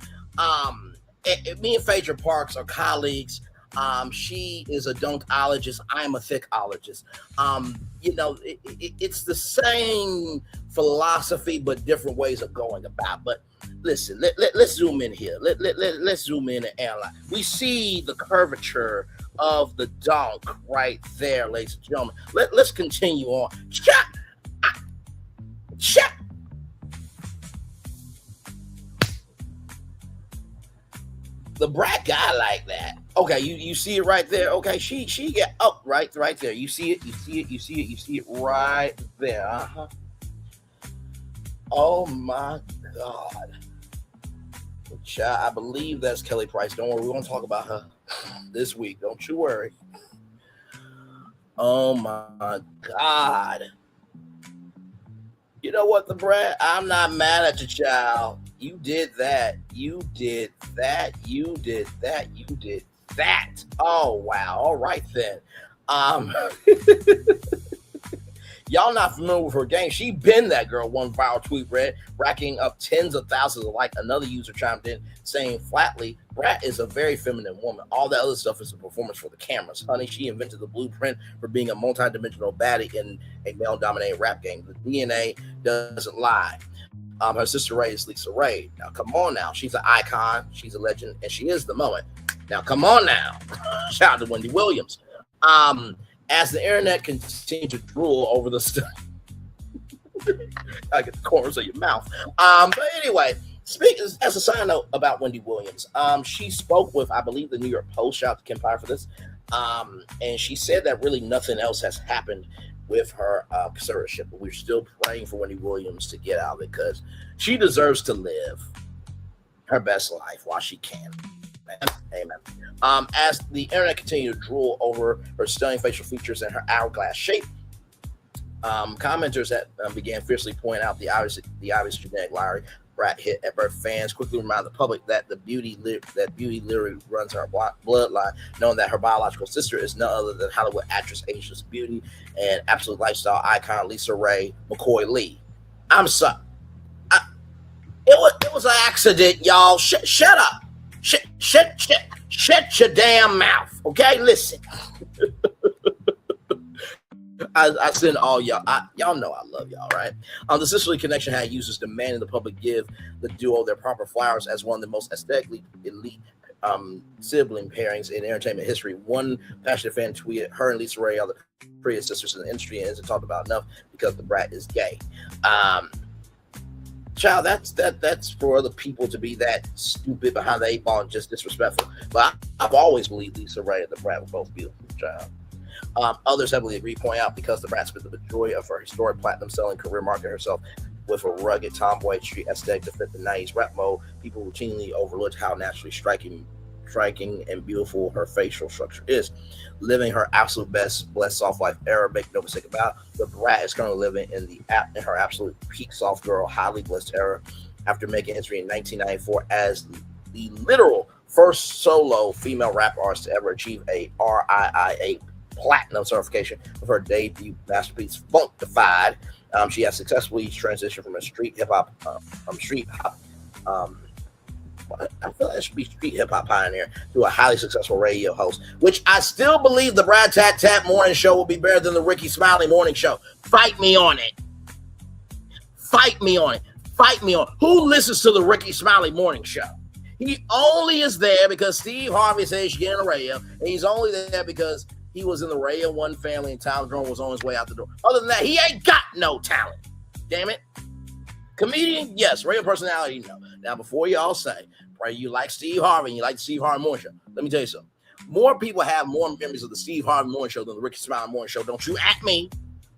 S10: me and Phaedra Parks are colleagues. She is a dunkologist. I'm a thickalicious. It's the same philosophy, but different ways of going about. But listen, let's zoom in here. Let's zoom in and analyze. We see the curvature of the dunk right there, ladies and gentlemen. Let's continue on. Shut. The Brat guy like that. Okay, you see it right there. Okay, she get up right there. You see it right there. Uh-huh. Oh my God. Child, I believe that's Kelly Price. Don't worry, we're gonna talk about her this week. Don't you worry. Oh my God. You know what, the Brat? I'm not mad at you, child. You did that. You did that. You did that. You did that. Oh wow. All right then. Y'all not familiar with her game. She been that girl. One viral tweet read, racking up tens of thousands of likes. Another user chimed in saying flatly, Brat is a very feminine woman. All that other stuff is a performance for the cameras. Honey, she invented the blueprint for being a multi-dimensional baddie in a male-dominated rap game. The DNA doesn't lie. Her sister Ray is Lisa Ray. Now, come on now. She's an icon. She's a legend, and she is the moment. Now, come on now. Shout out to Wendy Williams. As the internet continues to drool over the stuff, I get the corners of your mouth. But anyway, speaking as a side note about Wendy Williams, she spoke with, I believe, the New York Post. Shout out to Kim Pye for this. And she said that really nothing else has happened with her conservatorship, but we're still praying for Wendy Williams to get out because she deserves to live her best life while she can. Amen. As the internet continued to drool over her stunning facial features and her hourglass shape, commenters that began fiercely pointing out the obvious genetic lottery Brat hit at birth. Fans quickly remind the public that beauty literally runs her bloodline, knowing that her biological sister is none other than Hollywood actress, ageless beauty, and absolute lifestyle icon Lisa Ray McCoy Lee. I'm sorry. It was an accident, y'all. Shut up. Shut your damn mouth. Okay, listen. I send all y'all. Y'all know I love y'all, right? The Sisterly Connection had users demanding the public give the duo their proper flowers as one of the most aesthetically elite sibling pairings in entertainment history. One passionate fan tweeted, "Her and Lisa Ray are the prettiest sisters in the industry and isn't talked about enough because the Brat is gay." Child, that's for other people to be that stupid behind the eight ball and just disrespectful. But I've always believed Lisa Ray and the Brat were both beautiful, child. Others heavily agree, point out because the Brat spent the majority of her historic platinum-selling career marketing herself with a rugged tomboy street aesthetic to fit the 90s rap mode, people routinely overlooked how naturally striking and beautiful her facial structure is. Living her absolute best blessed soft life era, make no mistake about it, the Brat is currently living in her absolute peak soft girl, highly blessed era after making history in 1994 as the literal first solo female rap artist to ever achieve a RIIA platinum certification with her debut masterpiece Funkified. She has successfully transitioned from a street hip hop I feel like it should be street hip hop pioneer to a highly successful radio host, which I still believe the Brat Tat Tat morning show will be better than the Ricky Smiley morning show. Fight me on it. Fight me on it. Fight me on it. Who listens to the Ricky Smiley morning show? He only is there because Steve Harvey says he's getting a radio, and he's only there because he was in the Radio 1 family and Tyler Drone was on his way out the door. Other than that, he ain't got no talent. Damn it. Comedian, yes. Radio personality, no. Now, before y'all say, right, you like Steve Harvey and you like the Steve Harvey Morning Show, let me tell you something. More people have more memories of the Steve Harvey Morning Show than the Ricky Smiley Morning Show. Don't you at me.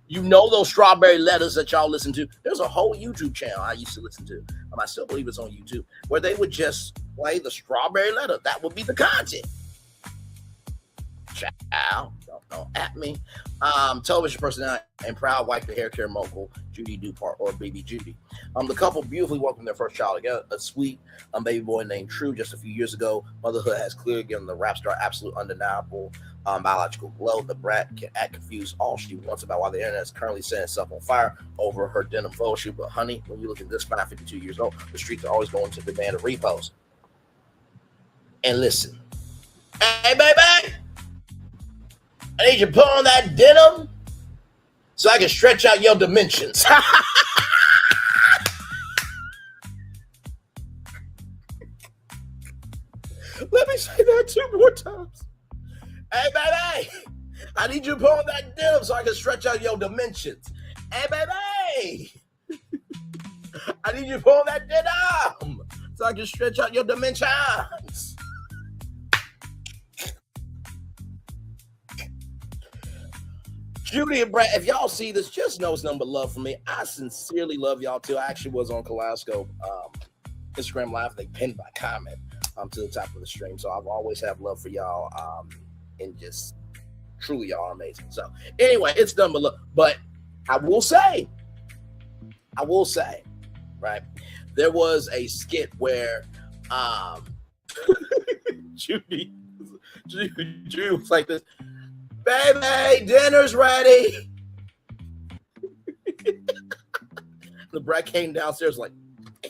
S10: You know those strawberry letters that y'all listen to. There's a whole YouTube channel I used to listen to. I still believe it's on YouTube, where they would just play the strawberry letter. That would be the content. Child, don't at me. Television personality and proud wife and hair care mogul Judy Dupart, or Baby Judy. The couple beautifully welcomed their first child together, a sweet baby boy named True. Just a few years ago, motherhood has clearly given the rap star absolute undeniable biological glow. The Brat can act confused all she wants about why the internet is currently setting itself on fire over her denim photo shoot. But honey, when you look at this fine 52 years old, the streets are always going to demand a repost. And listen, hey baby, I need you to put on that denim so I can stretch out your dimensions. Let me say that 2 more times. Hey, baby, I need you to put on that denim so I can stretch out your dimensions. Hey, baby, I need you to put on that denim so I can stretch out your dimensions. Judy and Brat, if y'all see this, just know it's nothing but love for me. I sincerely love y'all too. I actually was on Kaleidoscope Instagram Live. They pinned my comment to the top of the stream. So I've always have love for y'all. And just truly y'all are amazing. So anyway, it's nothing but love. But I will say, right, there was a skit where Judy was like this, baby, dinner's ready. The Brat came downstairs like,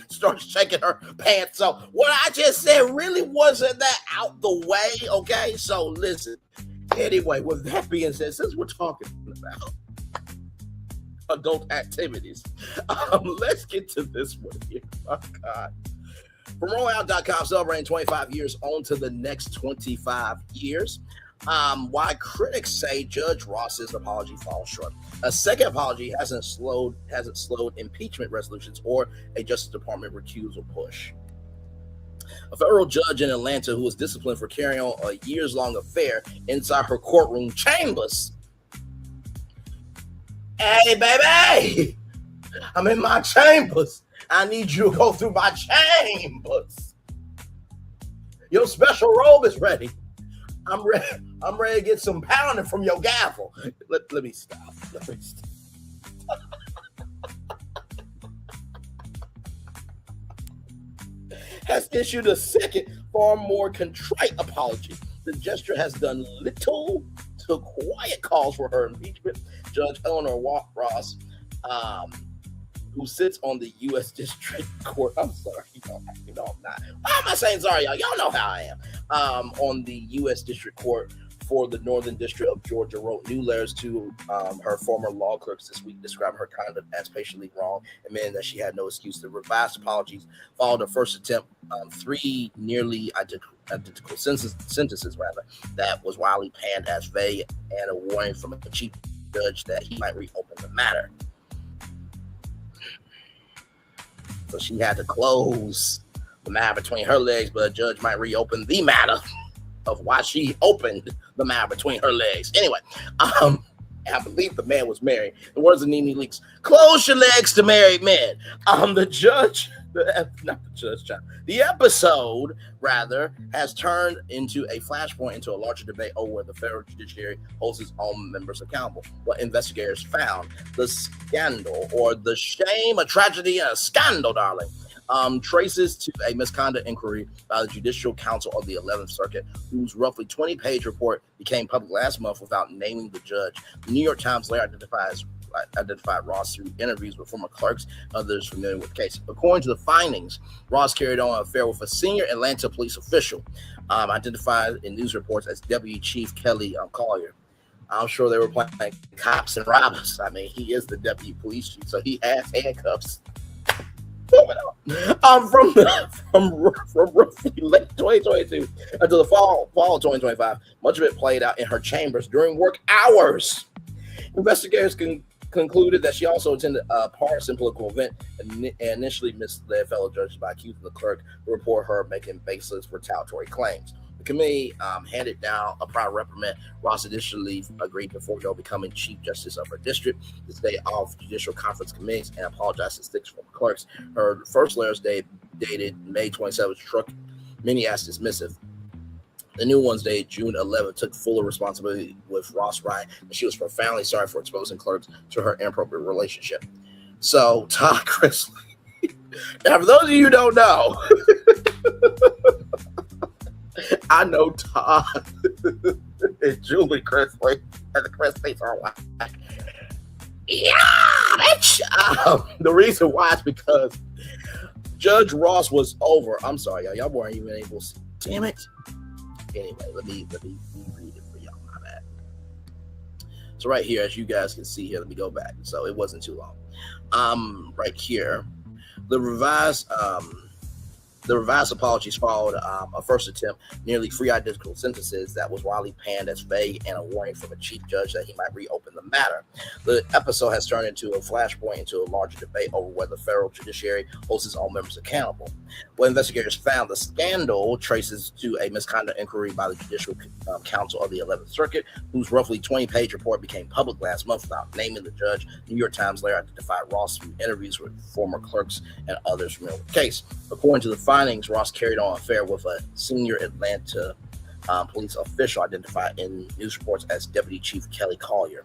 S10: starts shaking her pants. So what I just said really wasn't that out the way, okay? So listen. Anyway, with that being said, since we're talking about adult activities, let's get to this one here. Oh God. From rollout.com, celebrating 25 years on to the next 25 years. Why critics say Judge Ross's apology falls short. A second apology hasn't slowed impeachment resolutions or a Justice Department recusal push. A federal judge in Atlanta who was disciplined for carrying on a years-long affair inside her courtroom chambers. Hey, baby, I'm in my chambers. I need you to go through my chambers. Your special robe is ready. I'm ready to get some pounding from your gavel. Let me stop. Has issued a second, far more contrite apology. The gesture has done little to quiet calls for her impeachment. Judge Eleanor Ross, who sits on the U.S. District Court. I'm sorry, you know I'm not. Why am I saying sorry, y'all? Y'all know how I am. On the U.S. District Court for the Northern District of Georgia, wrote new letters to her former law clerks this week, describing her conduct as patiently wrong, admitting that she had no excuse. The revised apologies followed her first attempt, 3 nearly identical sentences, that was widely panned as vague, and a warning from a chief judge that he might reopen the matter. So she had to close the matter between her legs, but a judge might reopen the matter of why she opened the matter between her legs. Anyway, I believe the man was married. The words of Nene Leakes, close your legs to married men. The episode, rather, has turned into a flashpoint into a larger debate over where the federal judiciary holds its own members accountable. What investigators found, the scandal, or the shame, a tragedy, and a scandal, darling, traces to a misconduct inquiry by the Judicial Council of the 11th Circuit, whose roughly 20-page report became public last month without naming the judge. The New York Times later identified Ross through interviews with former clerks, others familiar with the case. According to the findings, Ross carried on an affair with a senior Atlanta police official, identified in news reports as Deputy Chief Kelly Collier. I'm sure they were playing cops and robbers. I mean, he is the deputy police chief, so he has handcuffs. From roughly late 2022 until the fall of 2025, much of it played out in her chambers during work hours. Investigators concluded that she also attended a partisan political event and initially misled fellow judges by accusing the clerk to report her making baseless retaliatory claims. The committee handed down a prior reprimand. Ross initially agreed to forego becoming chief justice of her district, this day off judicial conference committees, and apologized to 6 former clerks. Her first letters dated May 27th struck many as dismissive. The new ones dated June 11th took full responsibility with Ross Ryan, and she was profoundly sorry for exposing clerks to her inappropriate relationship. So, Todd Chrisley, now for those of you who don't know, I know Todd and Julie Chrisley, and the Chrisleys are like, yeah, bitch. The reason why is because Judge Ross was over. I'm sorry, y'all weren't even able to see. Damn it. Anyway, let me read it for y'all. My bad. So right here, as you guys can see here, let me go back. So it wasn't too long. Right here, the revised apologies followed a first attempt, nearly 3 identical sentences that was widely panned as vague and a warning from a chief judge that he might reopen the matter. The episode has turned into a flashpoint into a larger debate over whether the federal judiciary holds its own members accountable. What investigators found, the scandal traces to a misconduct inquiry by the Judicial Council of the 11th Circuit, whose roughly 20-page report became public last month without naming the judge. The New York Times later identified Ross through interviews with former clerks and others familiar with the case. According to the findings, Ross carried on an affair with a senior Atlanta police official identified in news reports as Deputy Chief Kelly Collier.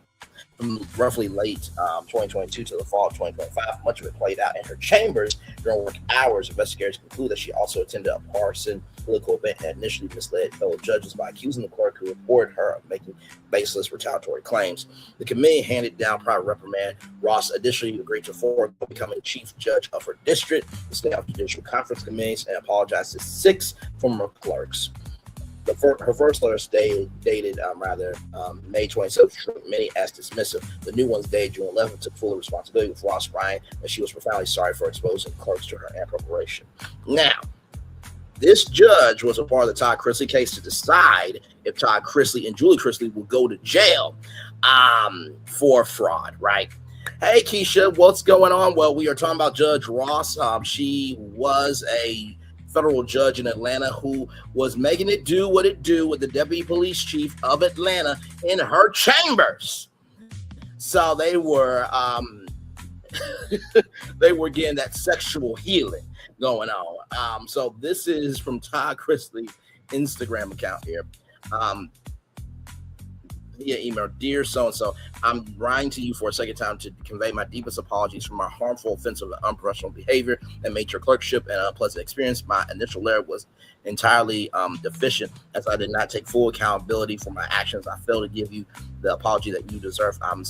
S10: From roughly late 2022 to the fall of 2025, much of it played out in her chambers during work hours. Investigators conclude that she also attended a partisan political event and initially misled fellow judges by accusing the clerk who reported her of making baseless retaliatory claims. The committee handed down private reprimand. Ross additionally agreed to forego becoming chief judge of her district, the state of judicial conference committees, and apologized to 6 former clerks. Her first letter dated May 27th, struck many as dismissive. The new one's dated June 11th took full responsibility, with Ross writing that she was profoundly sorry for exposing clerks to her impreparation. Now, this judge was a part of the Todd Chrisley case to decide if Todd Chrisley and Julie Chrisley will go to jail for fraud, right? Hey, Keisha, what's going on? Well, we are talking about Judge Ross. She was a federal judge in Atlanta who was making it do what it do with the deputy police chief of Atlanta in her chambers. So they were getting that sexual healing going on. So this is from Todd Chrisley's Instagram account here. Via email, dear so-and-so, I'm writing to you for a second time to convey my deepest apologies for my harmful, offensive, and unprofessional behavior that made your clerkship an unpleasant experience. My initial letter was entirely deficient, as I did not take full accountability for my actions. I failed to give you the apology that you deserve. I'm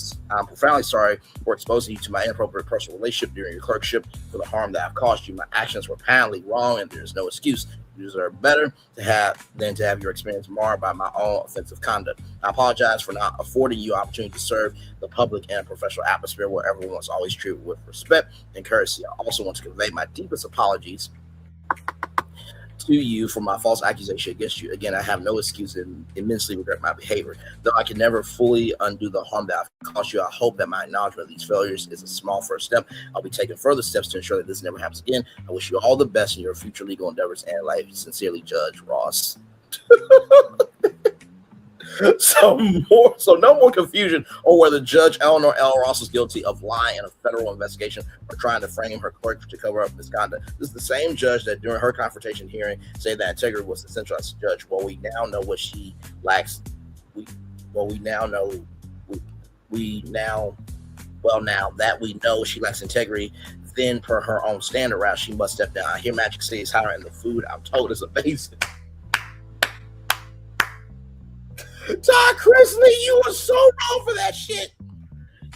S10: profoundly sorry for exposing you to my inappropriate personal relationship during your clerkship, for the harm that I've caused you. My actions were patently wrong, and there's no excuse. You deserve better than to have your experience marred by my own offensive conduct. I apologize for not affording you opportunity to serve the public in a professional atmosphere where everyone was always treated with respect and courtesy. I also want to convey my deepest apologies to you for my false accusation against you. Again, I have no excuse and immensely regret my behavior. Though I can never fully undo the harm that I've caused you, I hope that my acknowledgement of these failures is a small first step. I'll be taking further steps to ensure that this never happens again. I wish you all the best in your future legal endeavors and life. Sincerely, Judge Ross. So no more confusion on whether Judge Eleanor L. Ross was guilty of lying in a federal investigation or trying to frame her clerk to cover up misconduct. This is the same judge that during her confrontation hearing said that integrity was essential as a judge. Well, we now know what she lacks. Now that we know she lacks integrity, then per her own standard route, she must step down. I hear Magic City is higher, and the food I'm told is amazing. Todd Chrisley, you were so wrong for that shit.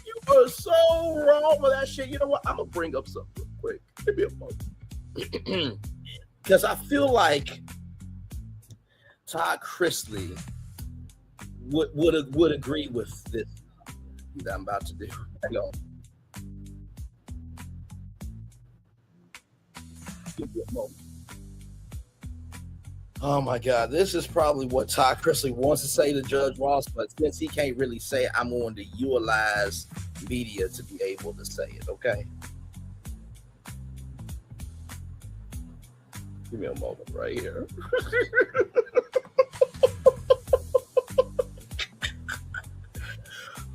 S10: You were so wrong for that shit. You know what? I'm going to bring up something real quick. Give me a moment. Because I feel like Todd Chrisley would agree with this that I'm about to do. Hang on. Give me a moment. Oh my God, this is probably what Todd Chrisley wants to say to Judge Ross, but since he can't really say it, I'm going to utilize media to be able to say it, okay? Give me a moment right here.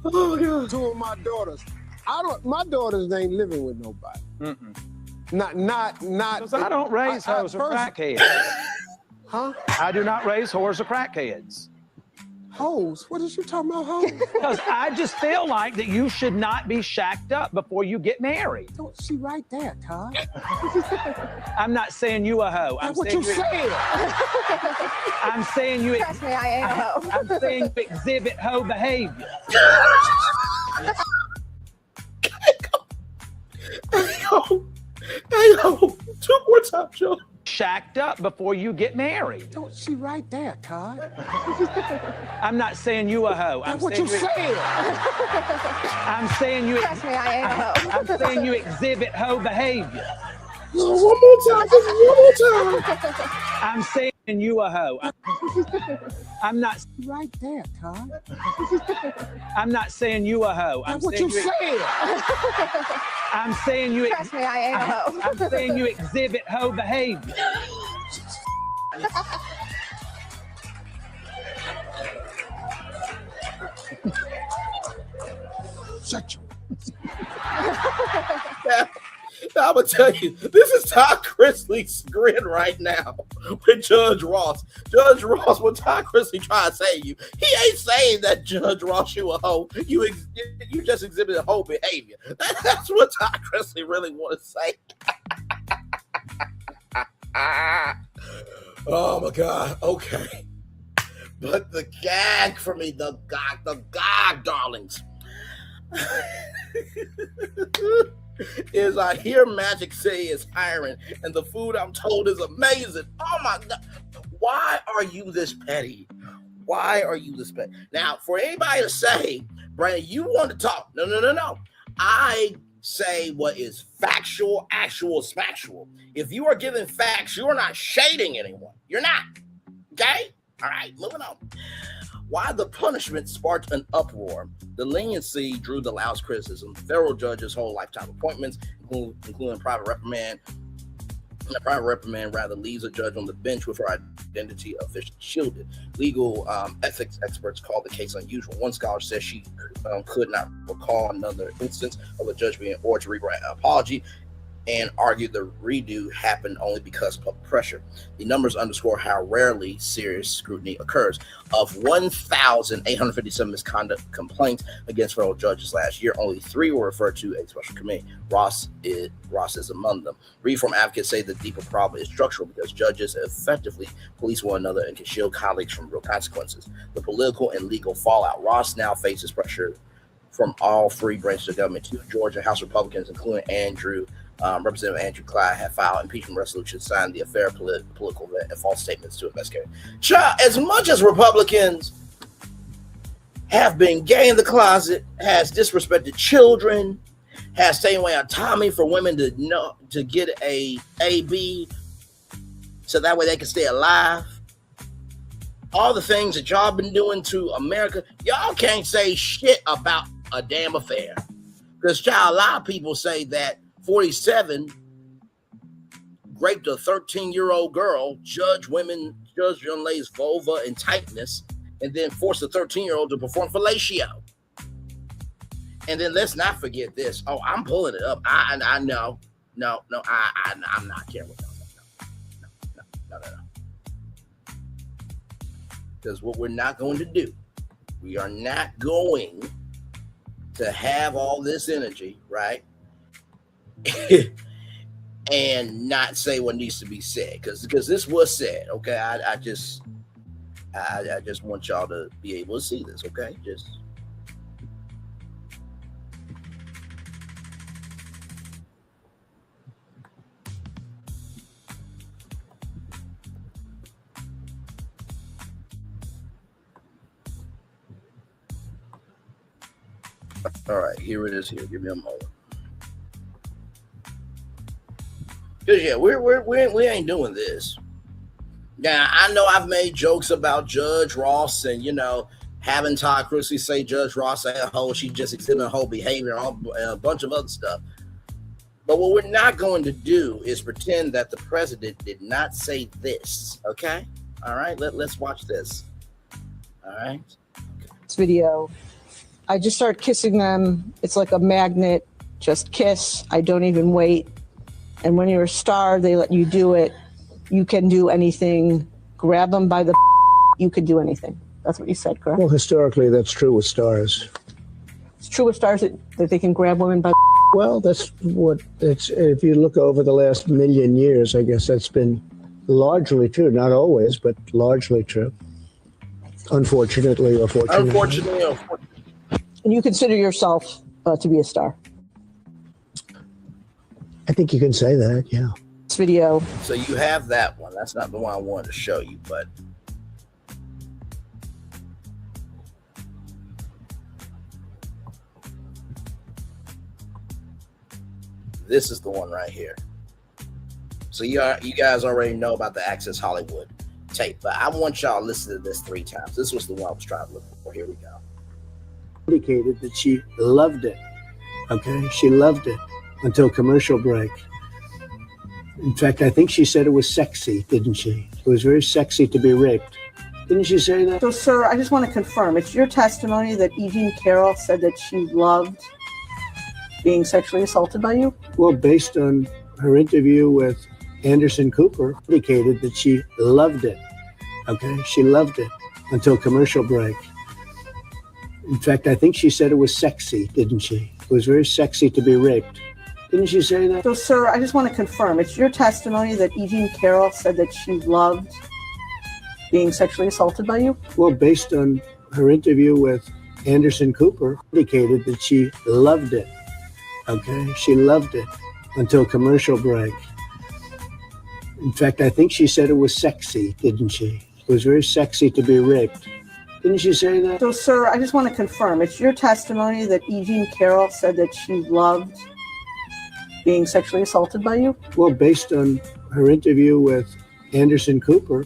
S10: Oh God.
S13: 2 of my daughters. My daughters ain't living with nobody. Not.
S14: Because I don't raise hoes or crackheads.
S13: Huh?
S14: I do not raise whores or crackheads.
S13: Hoes? What is you talking about, hoes?
S3: Because I just feel like that you should not be shacked up before you get married.
S13: Don't she right there, Todd?
S3: I'm not saying you a hoe.
S13: That's what you said.
S3: I'm saying you.
S5: Trust me, I ain't a hoe.
S3: I'm saying you exhibit hoe behavior.
S10: Hey, yo, 2 more times, Joe.
S3: Shacked up before you get married.
S13: Don't she right there, Todd?
S3: I'm not saying you a hoe.
S13: That's what you said.
S3: I'm saying you.
S5: Trust me, I ain't a hoe.
S3: I'm saying you exhibit hoe behavior.
S10: No, one more time. Just one more time.
S3: I'm saying you a hoe. I'm not
S13: Right there, Todd.
S3: I'm not saying you a hoe.
S13: That's what you said.
S3: I'm saying you.
S5: Trust me, I ain't a hoe.
S3: I'm saying you exhibit hoe behavior.
S13: Shut your.
S10: I'm gonna tell you, this is Todd Chrisley's grin right now with Judge Ross. Judge Ross, when Todd Chrisley trying to say you, he ain't saying that Judge Ross, you a hoe. You just exhibited hoe behavior. That's what Todd Chrisley really want to say. Oh my God. Okay. But the gag for me, the gag, darlings. Is I hear Magic say it's hiring and the food I'm told is amazing. Oh my God. Why are you this petty? Why are you this petty? Now, for anybody to say, Brandon, you want to talk. No. I say what is factual, actual, is factual. If you are giving facts, you are not shading anyone. You're not. Okay? All right, moving on. Why the punishment sparked an uproar. The leniency drew the loudest criticism. Federal judges hold lifetime appointments, including private reprimand. And a private reprimand rather leaves a judge on the bench with her identity officially shielded. Legal ethics experts call the case unusual. One scholar says she could not recall another instance of a judge being ordered to regrant an apology, and argued the redo happened only because of public pressure. The numbers underscore how rarely serious scrutiny occurs. Of 1,857 misconduct complaints against federal judges last year, only 3 were referred to a special committee. Ross is among them. Reform advocates say the deeper problem is structural because judges effectively police one another and can shield colleagues from real consequences. The political and legal fallout. Ross now faces pressure from all 3 branches of government. 2 Georgia House Republicans, including Representative Andrew Clyde, have filed impeachment resolutions, signed the affair political and false statements to investigate. As much as Republicans have been gay in the closet, has disrespected children, has taken away autonomy for women to get a AB, so that way they can stay alive. All the things that y'all been doing to America, y'all can't say shit about a damn affair. Because, a lot of people say that 47 raped a 13-year-old girl, judged young lady's vulva and tightness, and then forced a 13-year-old to perform fellatio. And then let's not forget this. Oh, I'm pulling it up. I know. No, I'm not careful. No. Because what we're not going to do, we are not going to have all this energy, right? And not say what needs to be said, because this was said. Okay, I just want y'all to be able to see this. Okay, just all right. Here it is. Here, give me a moment. Because, yeah, we ain't doing this. Now, I know I've made jokes about Judge Ross and, having Todd Chrisley say Judge Ross ain't a hoe, she just exhibiting a whole behavior and a bunch of other stuff. But what we're not going to do is pretend that the president did not say this, okay? All right, let's watch this. All right?
S6: This video, I just start kissing them. It's like a magnet, just kiss. I don't even wait. And when you're a star, they let you do it. You can do anything. Grab them by the you can do anything. That's what you said, correct?
S13: Well, historically, that's true with stars.
S6: It's true with stars that they can grab women by.
S13: Well, that's what it's. If you look over the last million years, I guess that's been largely true. Not always, but largely true. Unfortunately or fortunately.
S10: Unfortunately.
S6: And you consider yourself to be a star?
S13: I think you can say that, yeah.
S6: This video.
S10: So you have that one. That's not the one I wanted to show you, but this is the one right here. So you guys already know about the Access Hollywood tape, but I want y'all to listen to this 3 times. This was the one I was trying to look for. Here we go.
S13: Indicated that she loved it. Okay, she loved it until commercial break. In fact, I think she said it was sexy, didn't she? It was very sexy to be raped. Didn't she say that?
S6: So, sir, I just want to confirm. It's your testimony that E. Jean Carroll said that she loved being sexually assaulted by you?
S13: Well, based on her interview with Anderson Cooper, indicated that she loved it. Okay, she loved it until commercial break. In fact, I think she said it was sexy, didn't she? It was very sexy to be raped. Didn't she say that?
S6: So, sir, I just want to confirm. It's your testimony that E. Jean Carroll said that she loved being sexually assaulted by you?
S13: Well, based on her interview with Anderson Cooper, indicated that she loved it. Okay, she loved it until commercial break. In fact, I think she said it was sexy, didn't she? It was very sexy to be raped. Didn't she say that?
S6: So, sir, I just want to confirm. It's your testimony that E. Jean Carroll said that she loved being sexually assaulted by you?
S13: Well, based on her interview with Anderson Cooper.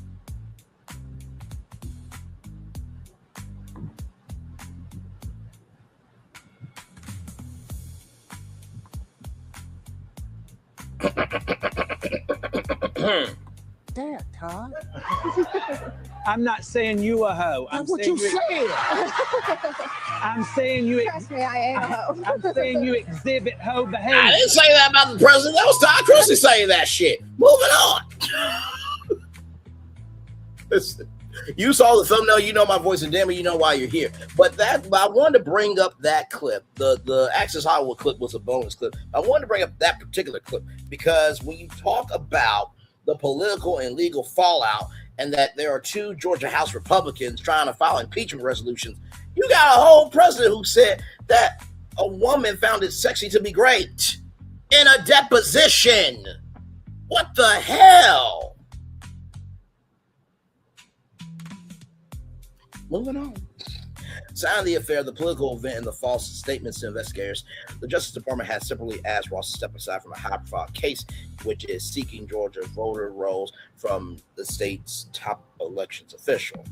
S3: Damn, Todd.
S14: I'm not saying you a hoe.
S3: That's what you said.
S14: I'm saying you.
S5: Trust me, I am a hoe.
S14: I'm saying you exhibit hoe behavior.
S10: I didn't say that about the president. That was Todd Chrisley saying that shit. Moving on. Listen, you saw the thumbnail. You know my voice, and damn it, you know why you're here. But I wanted to bring up that clip. The Access Hollywood clip was a bonus clip. I wanted to bring up that particular clip because when you talk about the political and legal fallout, and that there are 2 Georgia House Republicans trying to file impeachment resolutions, you got a whole president who said that a woman found it sexy to be raped in a deposition. What the hell? Moving on. Signing the affair, the political event, and the false statements to investigators, the Justice Department has separately asked Ross to step aside from a high-profile case, which is seeking Georgia voter rolls from the state's top elections official.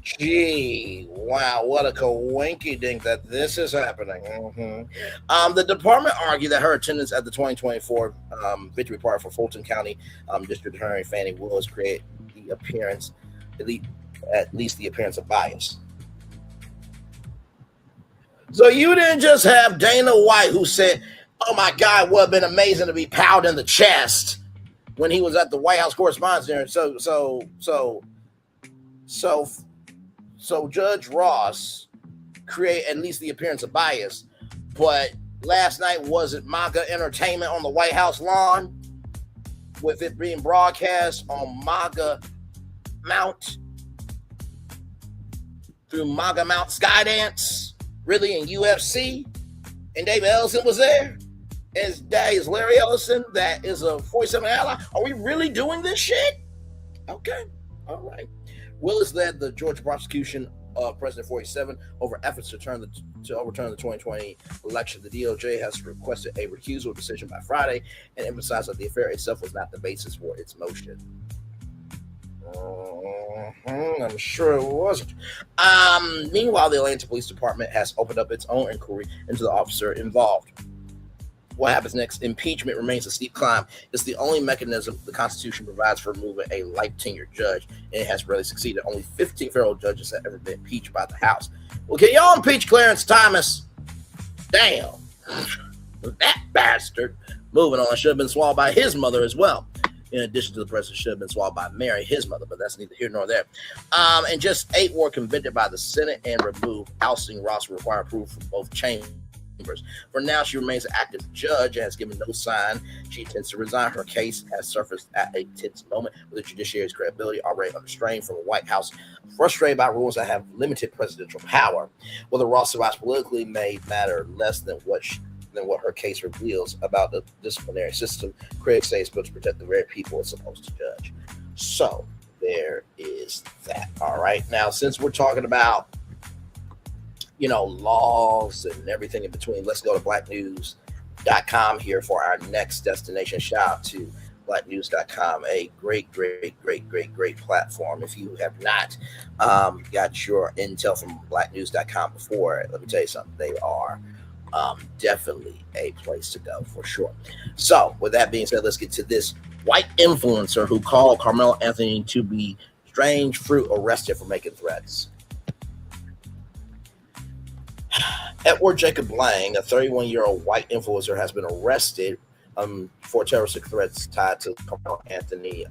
S10: Gee, wow, what a coinky-dink that this is happening. The department argued that her attendance at the 2024 victory party for Fulton County District Attorney Fannie Willis create the appearance, at least the appearance of bias. So you didn't just have Dana White who said, oh my God, it would have been amazing to be pounded in the chest when he was at the White House Correspondents' Dinner. So Judge Ross create at least the appearance of bias. But last night wasn't MAGA entertainment on the White House lawn with it being broadcast on MAGA Mount through MAGA Mount Skydance, really in UFC, and David Ellison was there, and that is Larry Ellison, that is a 47 ally. Are we really doing this shit? Okay, all right. Willis led the Georgia prosecution of President 47 over efforts to overturn the 2020 election. The DOJ has requested a recusal decision by Friday and emphasized that the affair itself was not the basis for its motion. I'm sure it wasn't. Meanwhile, the Atlanta Police Department has opened up its own inquiry into the officer involved. What happens next? Impeachment remains a steep climb. It's the only mechanism the Constitution provides for removing a life-tenured judge, and it has rarely succeeded. Only 15 federal judges have ever been impeached by the House. Well, can y'all impeach Clarence Thomas? Damn. That bastard. Moving on, should have been swallowed by his mother as well. in addition to the president should have been swallowed by Mary, his mother, but that's neither here nor there. And just 8 were convicted by the Senate and removed. Ousting Ross will require approval from both chambers. For now, she remains an active judge and has given no sign she intends to resign. Her case has surfaced at a tense moment with the judiciary's credibility already under strain from the White House, frustrated by rules that have limited presidential power. Whether Ross survives politically may matter less than what her case reveals about the disciplinary system. Critics say it's supposed to protect the very people it's supposed to judge. So there is that. All right. Now, since we're talking about laws and everything in between, let's go to blacknews.com here for our next destination. Shout out to blacknews.com, a great platform. If you have not got your intel from blacknews.com before, let me tell you something, they are definitely a place to go for sure. So with that being said, let's get to this white influencer who called Karl Anthony to be strange fruit, arrested for making threats. Edward Jacob Lang, a 31-year-old white influencer, has been arrested for terroristic threats tied to Karl Anthony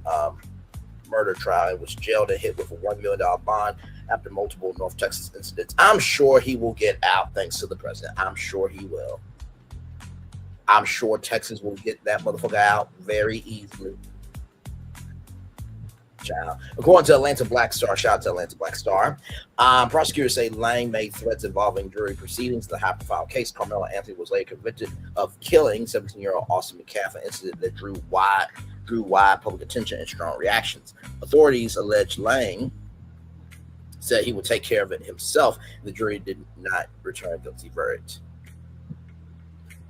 S10: murder trial. He was jailed and hit with a $1 million bond after multiple North Texas incidents. I'm sure he will get out thanks to the president. I'm sure he will. I'm sure Texas will get that motherfucker out very easily. Child. According to Atlanta Black Star, shout out to Atlanta Black Star, prosecutors say Lang made threats involving jury proceedings. The high-profile case, Karl Anthony was later convicted of killing 17-year-old Austin McCaff, an incident that drew wide public attention and strong reactions. Authorities allege Lang said he would take care of it himself. The jury did not return a guilty verdict.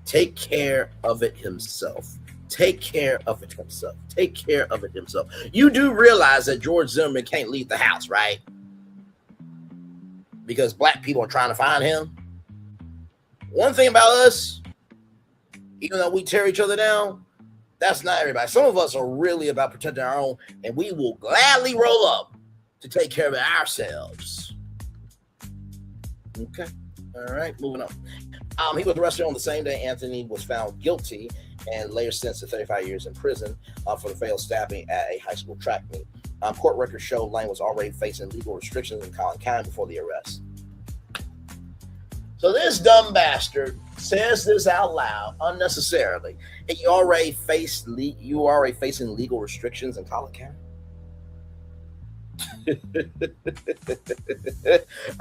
S10: Take care of it himself. Take care of it himself. Take care of it himself. You do realize that George Zimmerman can't leave the house, right? Because black people are trying to find him. One thing about us, even though we tear each other down, that's not everybody. Some of us are really about protecting our own, and we will gladly roll up to take care of it ourselves. Okay. All right, moving on. He was arrested on the same day Anthony was found guilty and later sentenced to 35 years in prison for the failed stabbing at a high school track meet. Court records show Lang was already facing legal restrictions in Collin County before the arrest. So this dumb bastard says this out loud unnecessarily, and you already facing legal restrictions in Collin County.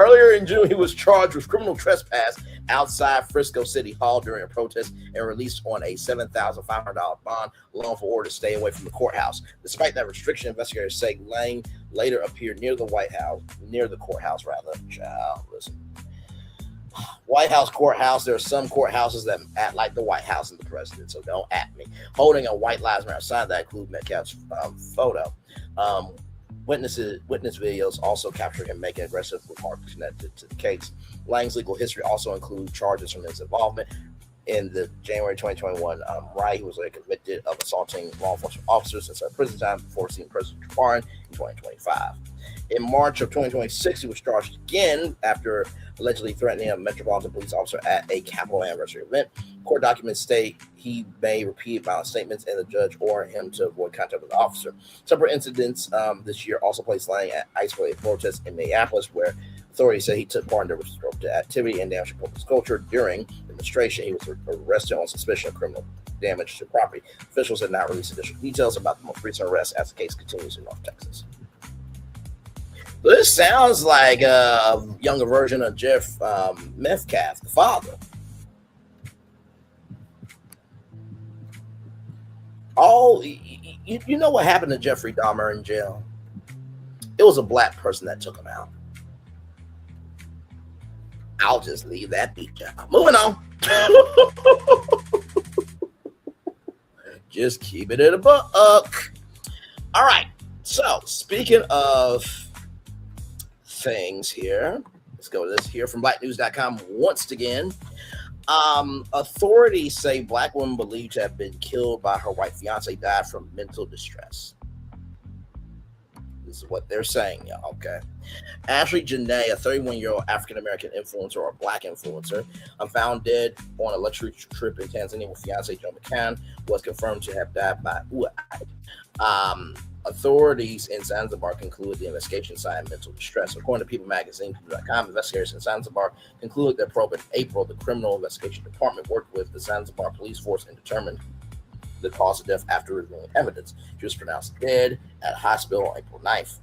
S10: Earlier in June, he was charged with criminal trespass outside Frisco City Hall during a protest and released on a $7,500 bond, along for order to stay away from the courthouse. Despite that restriction, investigators say Lang later appeared near the courthouse. Child, listen. White House courthouse. There are some courthouses that act like the White House and the president, so don't at me. Holding a White Lives Matter sign that include Metcalf's photo. Witness videos also capture him making aggressive remarks connected to the case. Lang's legal history also includes charges from his involvement in the January 2021 riot. He was later convicted of assaulting law enforcement officers and served prison time before seeing President Trump in 2025. In March of 2026, he was charged again after allegedly threatening a Metropolitan Police officer at a Capitol anniversary event. Court documents state he made repeated violent statements, and the judge ordered him to avoid contact with the officer. Separate incidents this year also placed Lang at isolated protests in Minneapolis, where authorities say he took part in disruptive activity and damage to public culture. During the demonstration, he was arrested on suspicion of criminal damage to property. Officials have not released additional details about the most recent arrest as the case continues in North Texas. So this sounds like a younger version of Jeff Metcalf, the father. Oh, you know what happened to Jeffrey Dahmer in jail? It was a black person that took him out. I'll just leave that beat out. Moving on. Just keep it in a buck. All right. So speaking of things here, let's go to this here from blacknews.com once again. Authorities say black woman believed to have been killed by her white fiance died from mental distress. This is what they're saying, y'all, okay? Ashlee Jenae, a 31-year-old African-American influencer or black influencer, found dead on a luxury trip in Tanzania with fiancé Joe McCann, was confirmed to have died by authorities in Zanzibar concluded the investigation cited mental distress. According to People Magazine, People.com, investigators in Zanzibar concluded their probe in April. The Criminal Investigation Department worked with the Zanzibar police force and determined the cause of death after reviewing evidence. She was pronounced dead at a hospital on April 9th.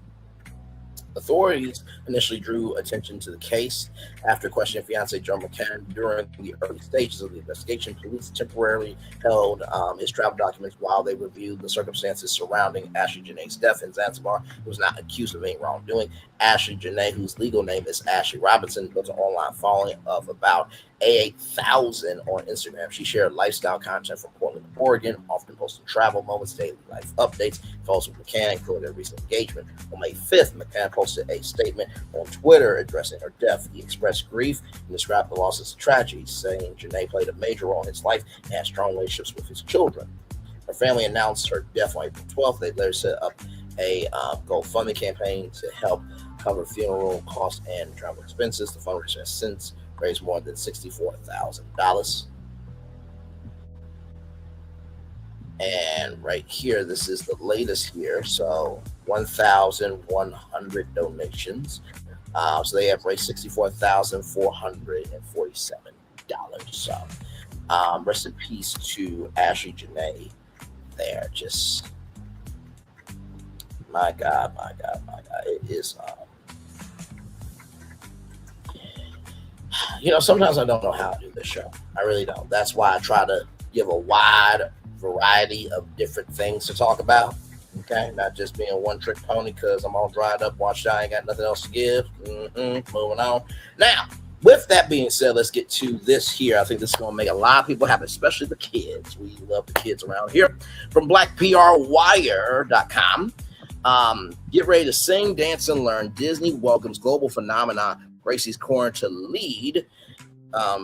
S10: Authorities initially drew attention to the case after questioning fiancé Joe McCann during the early stages of the investigation. Police temporarily held his travel documents while they reviewed the circumstances surrounding Ashlee Jenae's death in Zanzibar. He was not accused of any wrongdoing. Ashlee Jenae, whose legal name is Ashley Robinson, built an online following of about 8,000 on Instagram. She shared lifestyle content from Portland, Oregon, often posting travel moments, daily life updates. Photos with McCann included a recent engagement. On May 5th, McCann posted a statement on Twitter addressing her death. He expressed grief and described the loss as a tragedy, saying Jenae played a major role in his life and had strong relationships with his children. Her family announced her death on April 12th. They later set up a GoFundMe campaign to help cover funeral costs and travel expenses. The fundraiser has since raised more than $64,000. And right here, this is the latest here. So 1,100 donations. So they have raised $64,447. So rest in peace to Ashlee Jenae there. Just my God. It is sometimes I don't know how to do this show. I really don't. That's why I try to give a wide variety of different things to talk about. Okay, not just being a one-trick pony because I'm all dried up, washed out, ain't got nothing else to give. Moving on. Now, with that being said, let's get to this here. I think this is going to make a lot of people happy, especially the kids. We love the kids around here. From BlackPRWire.com, get ready to sing, dance, and learn. Disney welcomes global phenomenon Gracie's Corner to lead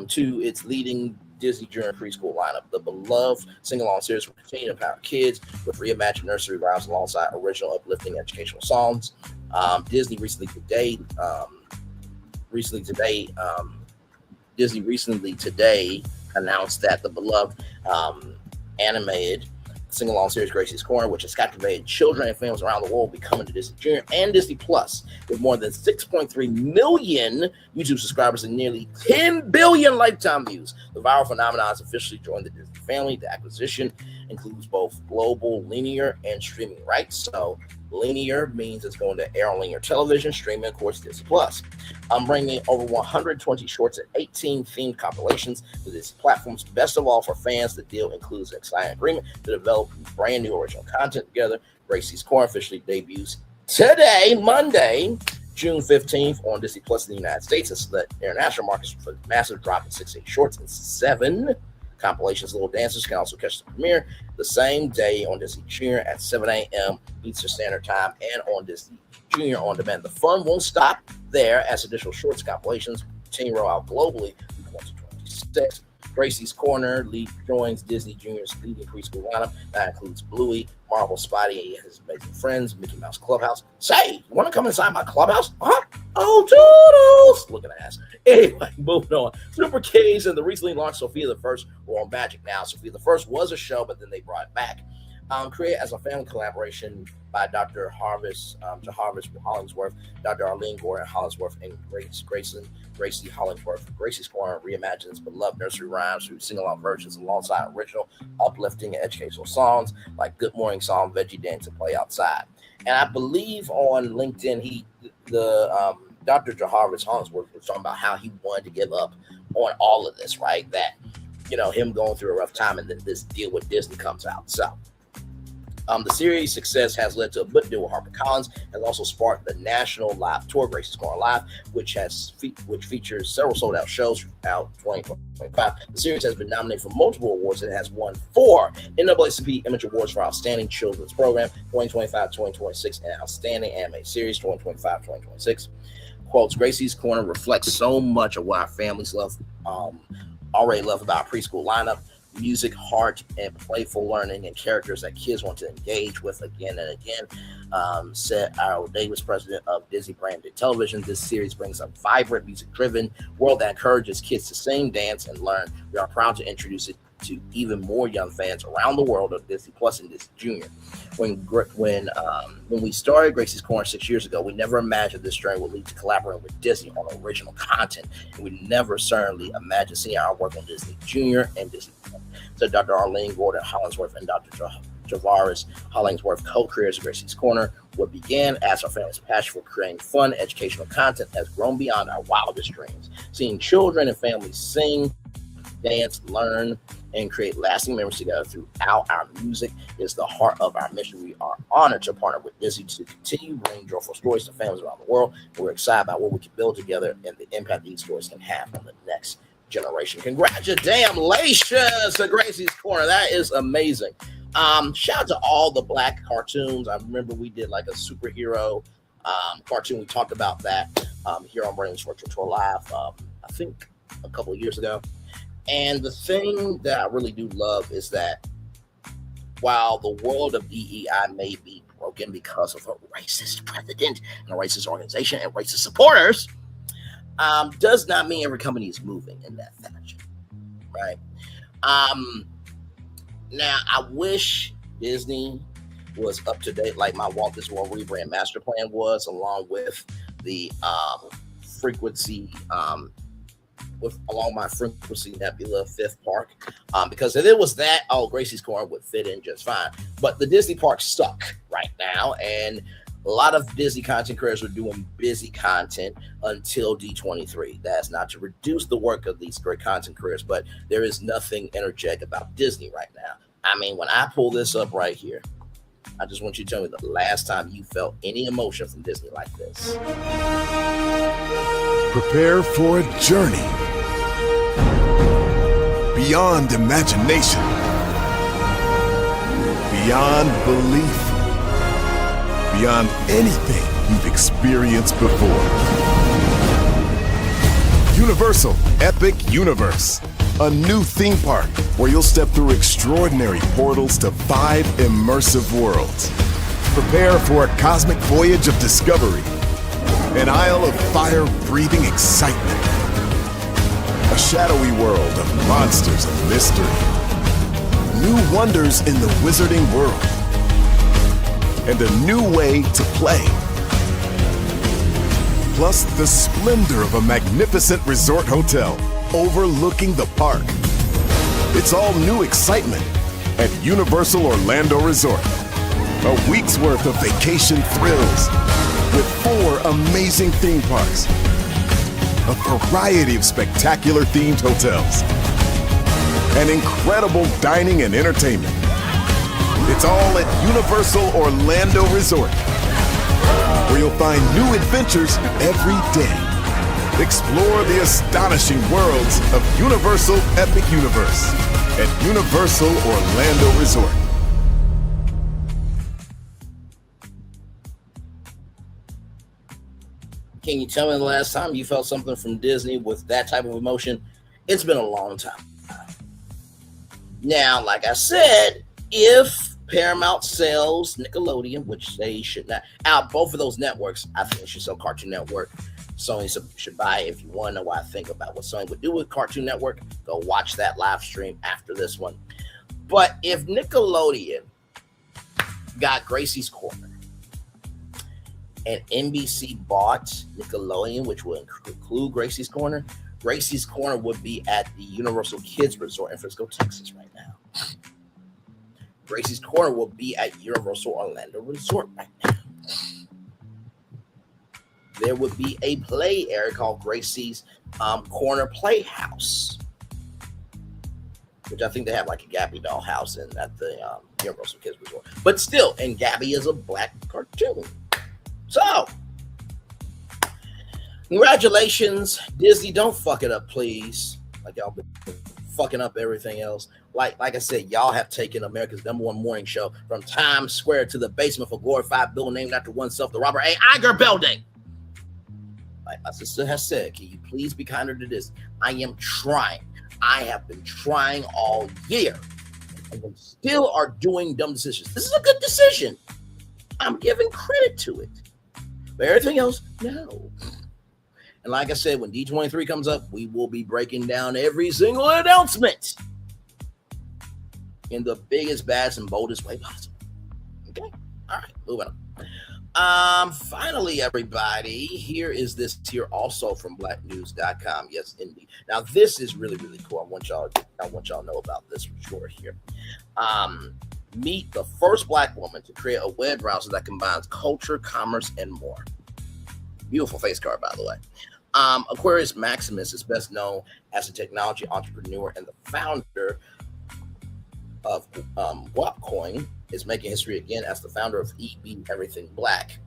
S10: to its leading Disney Junior preschool lineup. The beloved sing-along series will continue to empower kids with reimagined nursery rhymes alongside original uplifting educational songs. Disney recently today announced that the beloved animated sing-along series Gracie's Corner, which has captivated children and families around the world, will be coming to Disney Junior and Disney Plus with more than 6.3 million YouTube subscribers and nearly 10 billion lifetime views. The viral phenomenon has officially joined the Disney family. The acquisition includes both global linear and streaming rights. So linear means it's going to air on linear television, streaming, of course, Disney Plus. I'm bringing over 120 shorts and 18 themed compilations to these platforms. Best of all, for fans, the deal includes an exciting agreement to develop brand new original content together. Gracie's Corner officially debuts today, Monday, June 15th on Disney Plus in the United States. It's the international markets for the massive drop in 6-8 shorts and 7 compilations. Little dancers can also catch the premiere the same day on Disney Junior at 7 a.m. Eastern Standard Time and on Disney Junior On Demand. The fun won't stop there as additional shorts compilations continue to roll out globally in 2026. Gracie's Corner joins Disney Junior's leading preschool lineup. That includes Bluey, Marvel, Spidey, and his amazing friends, Mickey Mouse Clubhouse. Say, you want to come inside my clubhouse? Huh? Oh, toodles! Looking ass. Anyway, moving on. Super K's and the recently launched Sophia the First were on Magic now. Sophia the First was a show, but then they brought it back. Created as a family collaboration by Dr. Jarvis Hollingsworth, Dr. Arlene Gordon Hollingsworth, and Gracie Hollingsworth. Gracie's Corner reimagines beloved nursery rhymes through sing-along versions alongside original, uplifting, and educational songs like Good Morning Song, Veggie Dance, and Play Outside. And I believe on LinkedIn, Dr. Jarvis Hollingsworth was talking about how he wanted to give up on all of this, right? That, him going through a rough time and then this deal with Disney comes out. So, the series' success has led to a book deal with HarperCollins, has also sparked the national live tour, Gracie's Corner Live, which features several sold-out shows throughout 2025. The series has been nominated for multiple awards and has won 4 NAACP Image Awards for Outstanding Children's Program 2025-2026 and Outstanding Anime Series 2025-2026. Quotes, Gracie's Corner reflects so much of what our families already love about our preschool lineup. music, heart, and playful learning, and characters that kids want to engage with again and again. Said our Davis, president of Disney Branded Television, this series brings a vibrant, music-driven world that encourages kids to sing, dance, and learn. We are proud to introduce it to even more young fans around the world of Disney Plus and Disney Junior. When we started Gracie's Corner 6 years ago, we never imagined this journey would lead to collaborating with Disney on original content, and we never certainly imagined seeing our work on Disney Junior and Disney Plus. So Dr. Arlene Gordon Hollingsworth and Dr. Javaris Hollingsworth, co-creators of Gracie's Corner, what began as our family's passion for creating fun, educational content has grown beyond our wildest dreams. Seeing children and families sing, dance, learn, and create lasting memories together throughout our music is the heart of our mission. We are honored to partner with Disney to continue bringing joyful stories to families around the world. And we're excited about what we can build together and the impact these stories can have on the next generation. Congratulations to Gracie's Corner. That is amazing. Shout out to all the Black cartoons. I remember we did like a superhero cartoon. We talked about that here on Brainless Virtual Tour Live, I think a couple of years ago. And the thing that I really do love is that while the world of DEI may be broken because of a racist president and a racist organization and racist supporters, does not mean every company is moving in that fashion, right? Now, I wish Disney was up to date like my Walt Disney World rebrand master plan was, along with the frequency, along my frequency nebula fifth park, because if it was that, Gracie's Corner would fit in just fine. But the Disney park stuck right now, and a lot of Disney content creators are doing busy content until D23. That's not to reduce the work of these great content creators, but there is nothing energetic about Disney right now. I mean, when I pull this up right here, I just want you to tell me the last time you felt any emotion from Disney like this.
S1: Prepare for a journey beyond imagination, beyond belief, beyond anything you've experienced before. Universal Epic Universe, a new theme park where you'll step through extraordinary portals to 5 immersive worlds. Prepare for a cosmic voyage of discovery, an isle of fire-breathing excitement, a shadowy world of monsters and mystery, new wonders in the wizarding world, and a new way to play. Plus the splendor of a magnificent resort hotel overlooking the park. It's all new excitement at Universal Orlando Resort. A week's worth of vacation thrills with 4 amazing theme parks, a variety of spectacular themed hotels, and incredible dining and entertainment. It's all at Universal Orlando Resort, where you'll find new adventures every day. Explore the astonishing worlds of Universal Epic Universe at Universal Orlando Resort.
S10: Can you tell me the last time you felt something from Disney with that type of emotion? It's been a long time. Now, like I said, if Paramount sells Nickelodeon, which they should not, out both of those networks, I think they should sell Cartoon Network. Sony should buy it. If you want to know what I think about what Sony would do with Cartoon Network, go watch that live stream after this one. But if Nickelodeon got Gracie's Corner and NBC bought Nickelodeon, which will include Gracie's Corner would be at the Universal Kids Resort in Frisco, Texas right now. Gracie's Corner will be at Universal Orlando Resort right now. There would be a play area called Gracie's Corner Playhouse, which I think they have like a Gabby doll house at the Universal Kids Resort. But still, and Gabby is a black cartoon. So, congratulations, Disney. Don't fuck it up, please. Like y'all been fucking up everything else. Like I said, y'all have taken America's #1 morning show from Times Square to the basement of a glorified building named after oneself, the Robert A. Iger Building. Like my sister has said, can you please be kinder to this? I am trying. I have been trying all year, and they still are doing dumb decisions. This is a good decision. I'm giving credit to it. But everything else, no. And like I said, when D23 comes up, we will be breaking down every single announcement in the biggest, baddest, and boldest way possible. Okay? All right, moving on. Finally, everybody, here is this here also from blacknews.com. Yes, indeed. Now, this is really, really cool. I want y'all to know about this for sure here. Meet the first Black woman to create a web browser that combines culture, commerce, and more. Beautiful face card, by the way. Aquarius Maximus is best known as a technology entrepreneur and the founder of WAPcoin, is making history again as the founder of EB Everything Black,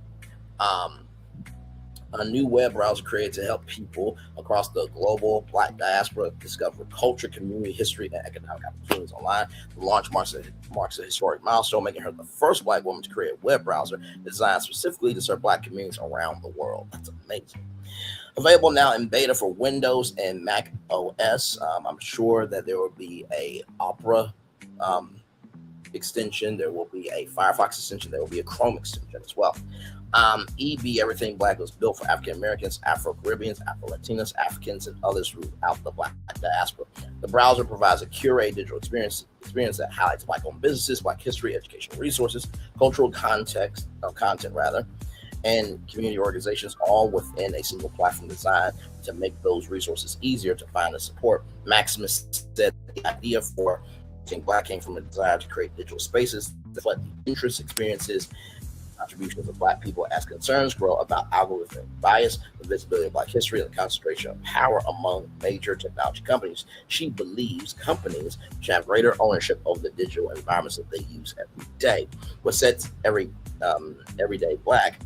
S10: a new web browser created to help people across the global Black diaspora discover culture, community, history, and economic opportunities online. The launch marks a historic milestone, making her the first Black woman to create a web browser designed specifically to serve Black communities around the world. That's amazing. Available now in beta for Windows and Mac OS. I'm sure that there will be a Opera extension, there will be a Firefox extension, there will be a Chrome extension as well. EB Everything Black was built for African Americans, Afro Caribbeans, Afro Latinos, Africans, and others throughout the Black diaspora. The browser provides a curated digital experience that highlights Black-owned businesses, Black history, educational resources, cultural content, and community organizations, all within a single platform designed to make those resources easier to find and support. Maximus said the idea for Everything Black came from a desire to create digital spaces that reflect the interests, experiences, contributions of Black people as concerns grow about algorithmic bias, the visibility of Black history, and the concentration of power among major technology companies. She believes companies should have greater ownership over the digital environments that they use every day. What sets everyday Black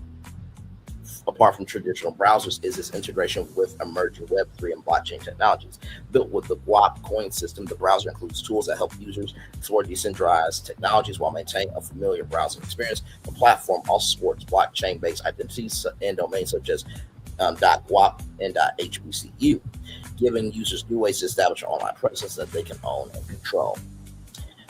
S10: apart from traditional browsers is its integration with emerging Web3 and blockchain technologies. Built with the WAPcoin system, the browser includes tools that help users explore decentralized technologies while maintaining a familiar browsing experience. The platform also supports blockchain-based identities and domains such as .wap and .hbcu, giving users new ways to establish an online presence that they can own and control.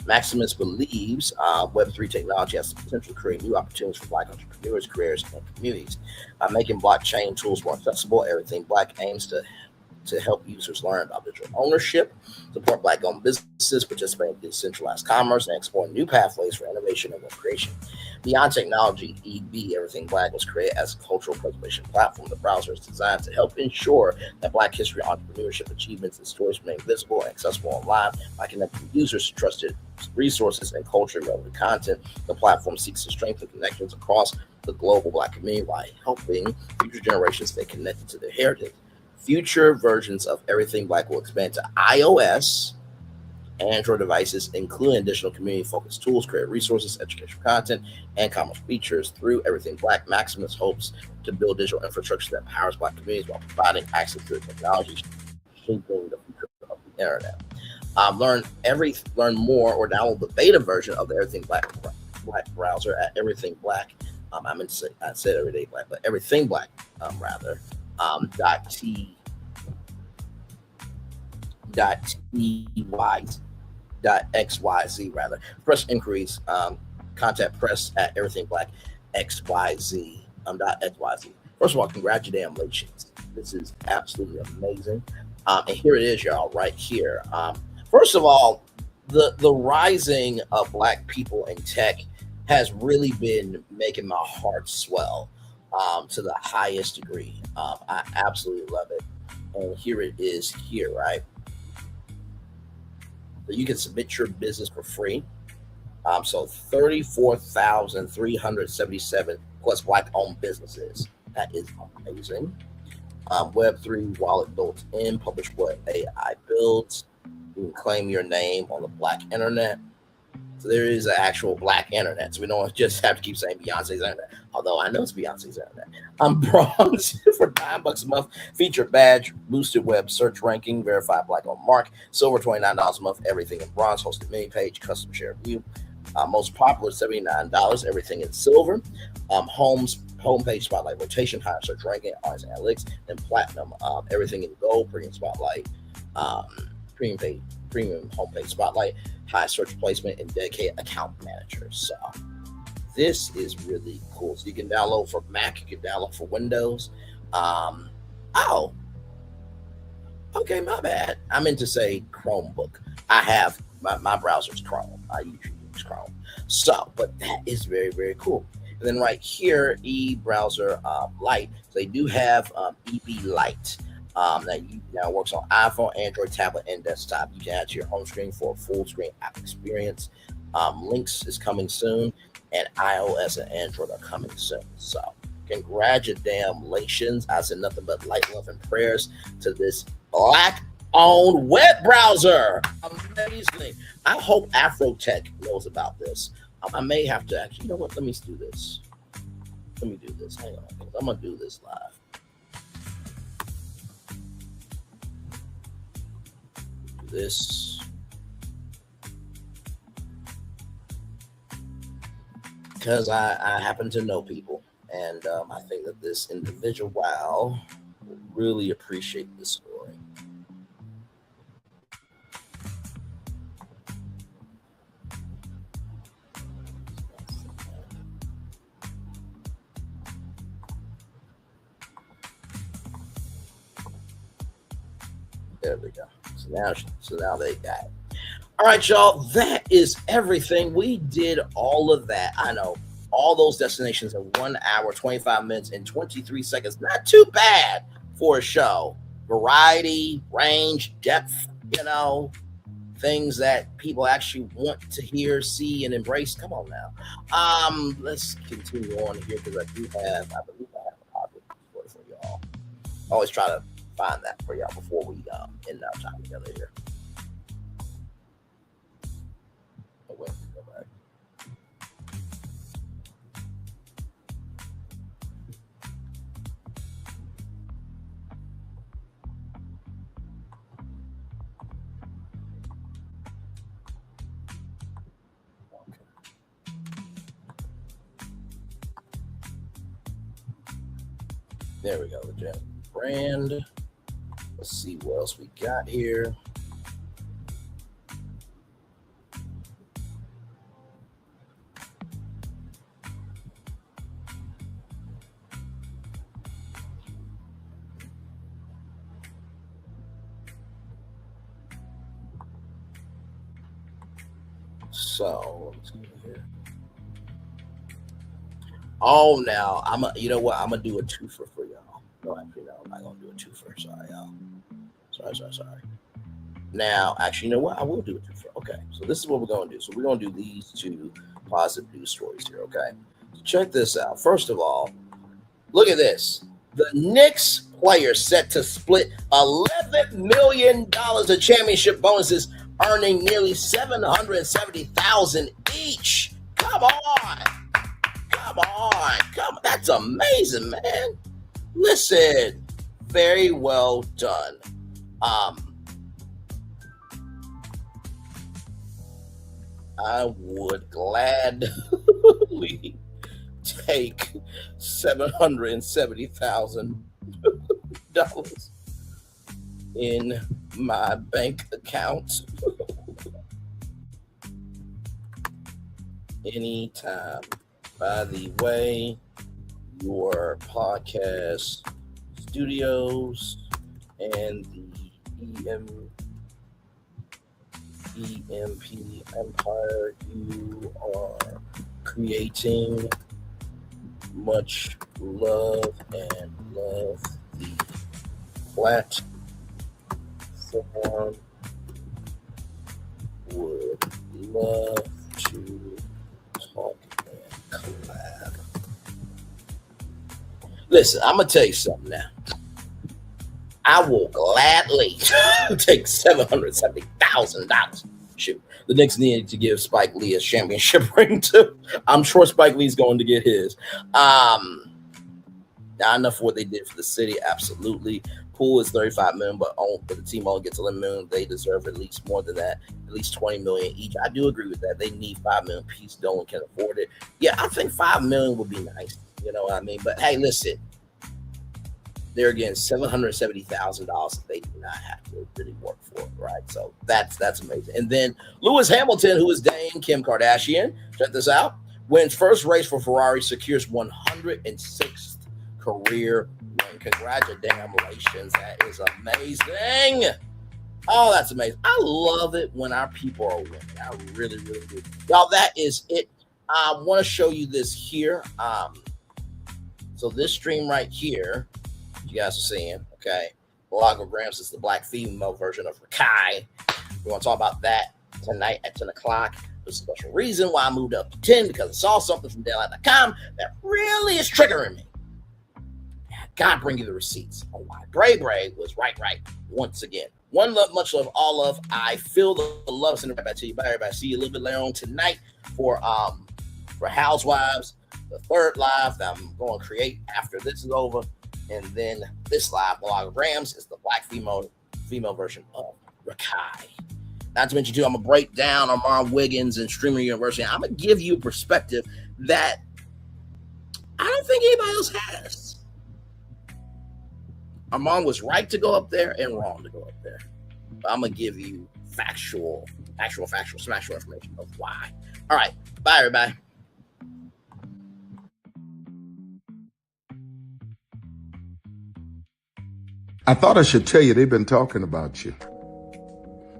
S10: Maximus believes Web3 technology has the potential to create new opportunities for Black entrepreneurs, creators, and communities. By making blockchain tools more accessible, Everything Black aims to help users learn about digital ownership, support Black-owned businesses, participate in decentralized commerce, and explore new pathways for innovation and wealth creation. Beyond technology, EB Everything Black was created as a cultural preservation platform. The browser is designed to help ensure that Black history, entrepreneurship, achievements, and stories remain visible and accessible online by connecting users to trusted resources and culturally relevant content. The platform seeks to strengthen connections across the global Black community while helping future generations stay connected to their heritage. Future versions of Everything Black will expand to iOS, Android devices, including additional community-focused tools, create resources, educational content, and commerce features. Through Everything Black, Maximus hopes to build digital infrastructure that powers Black communities while providing access to the technology shaping the future of the internet. Learn more or download the beta version of the Everything Black browser at Everything Black. I said Everyday Black, but Everything Black rather. .xyz rather. Press inquiries, contact press at Everything Black XYZ .xyz. First of all, congratulations. This is absolutely amazing. And here it is, y'all, right here. First of all, the rising of Black people in tech has really been making my heart swell to the highest degree. I absolutely love it. And here it is here, right? So you can submit your business for free. So 34,377 plus Black-owned businesses. That is amazing. Web3 wallet built in, publish what AI builds. You can claim your name on the Black internet. So there is an actual Black internet. So we don't just have to keep saying Beyonce's internet, although I know it's Beyonce's internet. Bronze for $9 a month, featured badge, boosted web search ranking, verified Black on mark. Silver $29 a month, everything in bronze, hosted mini page, custom share view. Most popular $79, everything in silver. Homepage spotlight rotation, higher search ranking, audience analytics, and platinum. Everything in gold, premium spotlight. premium homepage spotlight, high search placement, and dedicated account managers. So this is really cool. So you can download for Mac, you can download for Windows. Oh, okay, my bad. I meant to say Chromebook. I have my browser's Chrome. I usually use Chrome. So, but that is very, very cool. And then right here, eBrowser Lite. So they do have EB Lite that now works on iPhone, Android, tablet, and desktop. You can add to your home screen for a full screen app experience. Links is coming soon, and iOS and Android are coming soon. So congratulations. I said nothing but light, love, and prayers to this Black-owned web browser. Amazing. I hope Afrotech knows about this. I may have to actually, you know what? Let me do this. Hang on. I'm going to do this live. This. Because I happen to know people. And I think that this individual will really appreciate this story. There we go. So now they got it. All right, y'all. That is everything. We did all of that. I know. All those destinations in 1 hour, 25 minutes, and 23 seconds. Not too bad for a show. Variety, range, depth, things that people actually want to hear, see, and embrace. Come on now. Let's continue on here because I believe I have a positive story for y'all. I always try to find that for y'all before we end our time together here. Oh, wait, go back. There we go, the Gem brand. Let's see what else we got here. So let's go here. Oh, now you know what? I'm gonna do a twofer for y'all. No, actually, no, I'm not gonna do a twofer. Sorry, y'all. Sorry. Now, actually, you know what? I will do a twofer. Okay, so this is what we're gonna do. So we're gonna do these two positive news stories here. Okay, so check this out. First of all, look at this. The Knicks players set to split $11 million of championship bonuses, earning nearly $770,000 each. Come on. That's amazing, man. Listen, very well done. I would gladly take $770,000 in my bank account anytime. By the way, your podcast studios and the EMP empire you are creating, much love, and love the platform. Would love to talk and collab. Listen, I'm gonna tell you something now. I will gladly take $770,000. Shoot, the Knicks needed to give Spike Lee a championship ring too. I'm sure Spike Lee's going to get his. Not enough for what they did for the city, absolutely. Pool is $35 million, but the team only gets $11 million. They deserve at least more than that, at least $20 million each. I do agree with that. They need $5 million piece. No one can afford it. Yeah, I think $5 million would be nice. You know what I mean? But hey, listen, they're getting $770,000 that they do not have to really work for, right? right, so that's amazing. And then Lewis Hamilton, who is dating Kim Kardashian, check this out, wins first race for Ferrari, secures 106th career win. Congratulations. That is amazing. Oh, that's amazing. I love it when our people are winning. I really, really do. Y'all, that is it. I want to show you this here. So this stream right here, you guys are seeing, okay? Logograms is the black female version of Rakai. We want to talk about that tonight at 10 o'clock. There's a special reason why I moved up to 10, because I saw something from Daylight.com that really is triggering me. God bring you the receipts on why Bray was right once again. One love, much love, all love. I feel the love. Send it right back to you. Bye, everybody. See you a little bit later on tonight for Housewives, the third live that I'm going to create after this is over. And then this live, Holograms, is the black female version of Rakai. Not to mention, too, I'm going to break down Armand Wiggins and Streamer University. I'm going to give you a perspective that I don't think anybody else has. Armand was right to go up there and wrong to go up there. But I'm going to give you factual information of why. All right. Bye, everybody.
S15: I thought I should tell you they've been talking about you.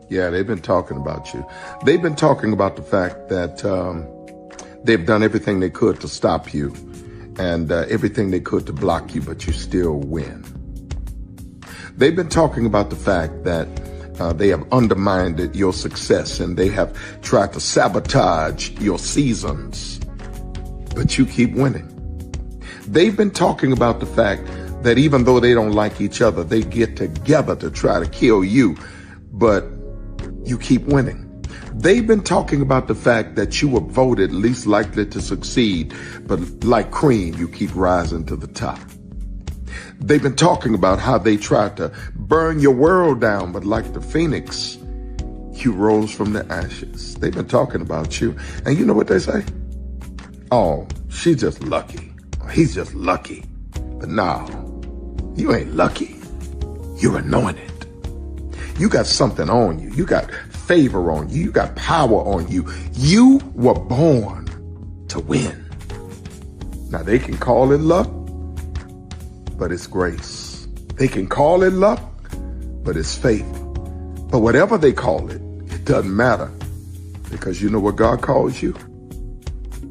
S15: Yeah, they've been talking about you. They've been talking about the fact that they've done everything they could to stop you and everything they could to block you, but you still win. They've been talking about the fact that they have undermined your success and they have tried to sabotage your seasons, but you keep winning. They've been talking about the fact that even though they don't like each other, they get together to try to kill you, but you keep winning. They've been talking about the fact that you were voted least likely to succeed, but like cream, you keep rising to the top. They've been talking about how they tried to burn your world down, but like the phoenix, you rose from the ashes. They've been talking about you. And you know what they say? Oh, she's just lucky. He's just lucky. But no, you ain't lucky. You're anointed. You got something on you. You got favor on you. You got power on you. You were born to win. Now they can call it luck, but it's grace. They can call it luck, but it's favor. But whatever they call it, it doesn't matter, because you know what God calls you?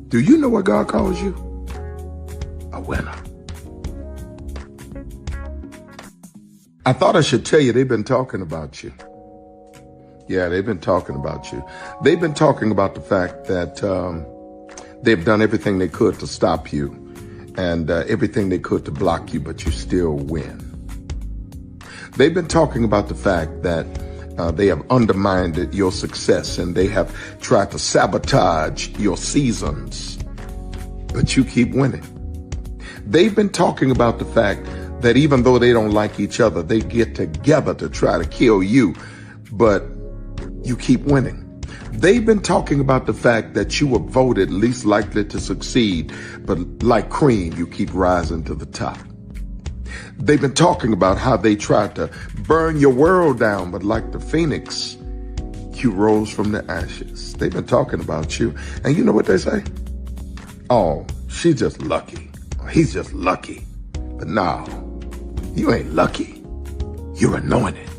S15: Do you know what God calls you? A winner. I thought I should tell you they've been talking about you. Yeah, they've been talking about you. They've been talking about the fact that they've done everything they could to stop you and everything they could to block you, but you still win. They've been talking about the fact that they have undermined your success and they have tried to sabotage your seasons, but you keep winning. They've been talking about the fact that even though they don't like each other, they get together to try to kill you, but you keep winning. They've been talking about the fact that you were voted least likely to succeed, but like cream, you keep rising to the top. They've been talking about how they tried to burn your world down, but like the phoenix, you rose from the ashes. They've been talking about you. And you know what they say? Oh, she's just lucky. He's just lucky. But no, you ain't lucky. You're anointed.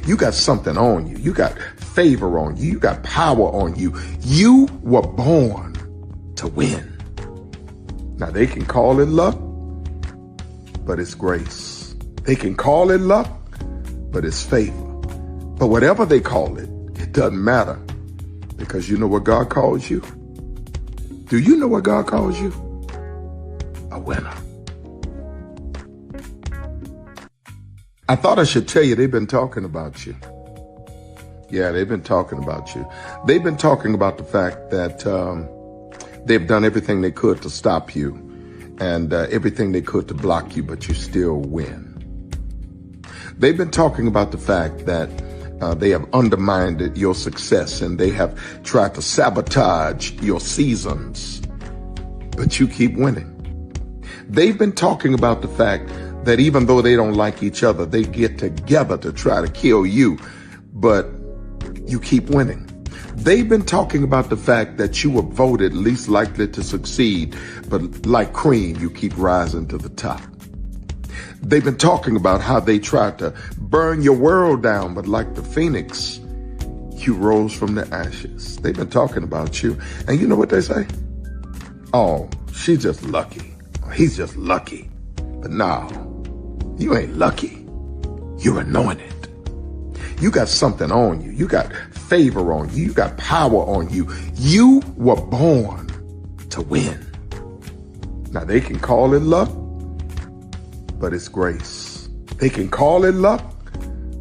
S15: You got something on you. You got favor on you. You got power on you. You were born to win. Now they can call it luck, but it's grace. They can call it luck, but it's favor. But whatever they call it, it doesn't matter, because you know what God calls you? Do you know what God calls you? A winner. I thought I should tell you they've been talking about you. Yeah, they've been talking about you. They've been talking about the fact that they've done everything they could to stop you and everything they could to block you, but you still win. They've been talking about the fact that they have undermined your success and they have tried to sabotage your seasons, but you keep winning. They've been talking about the fact that even though they don't like each other, they get together to try to kill you, but you keep winning. They've been talking about the fact that you were voted least likely to succeed, but like cream, you keep rising to the top. They've been talking about how they tried to burn your world down, but like the phoenix, you rose from the ashes. They've been talking about you. And you know what they say? Oh, she's just lucky. He's just lucky. But no, you ain't lucky. You're anointed. You got something on you. You got favor on you. You got power on you. You were born to win. Now they can call it luck, but it's grace. They can call it luck,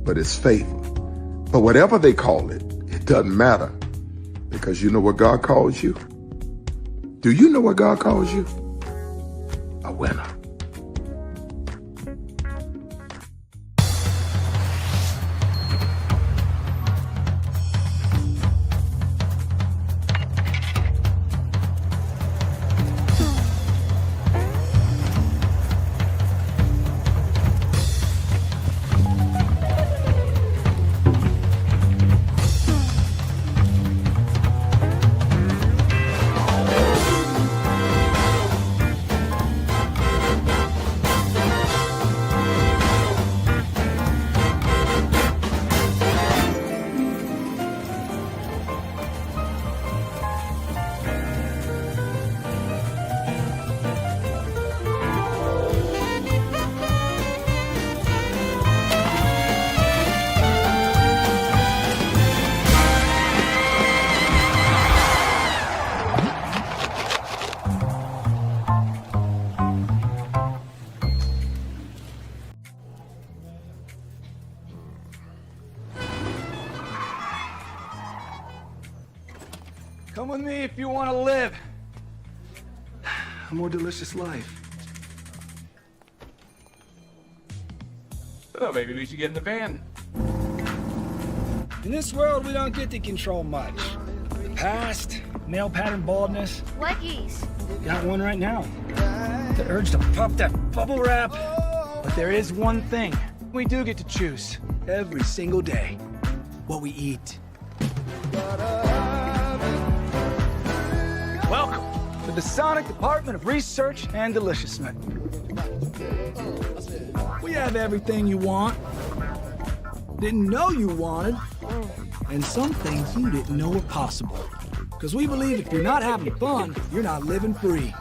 S15: but it's favor. But whatever they call it, it doesn't matter, because you know what God calls you? Do you know what God calls you? A winner.
S16: Come with me if you want to live a more delicious life.
S17: Oh, maybe we should get in the van.
S14: In this world, we don't get to control much. The past, male pattern baldness.
S18: Leggies.
S14: Got one right now. The urge to puff that bubble wrap. But there is one thing we do get to choose every single day: what we eat. Welcome to the Sonic Department of Research and Deliciousment. We have everything you want, didn't know you wanted, and some things you didn't know were possible. Because we believe if you're not having fun, you're not living free.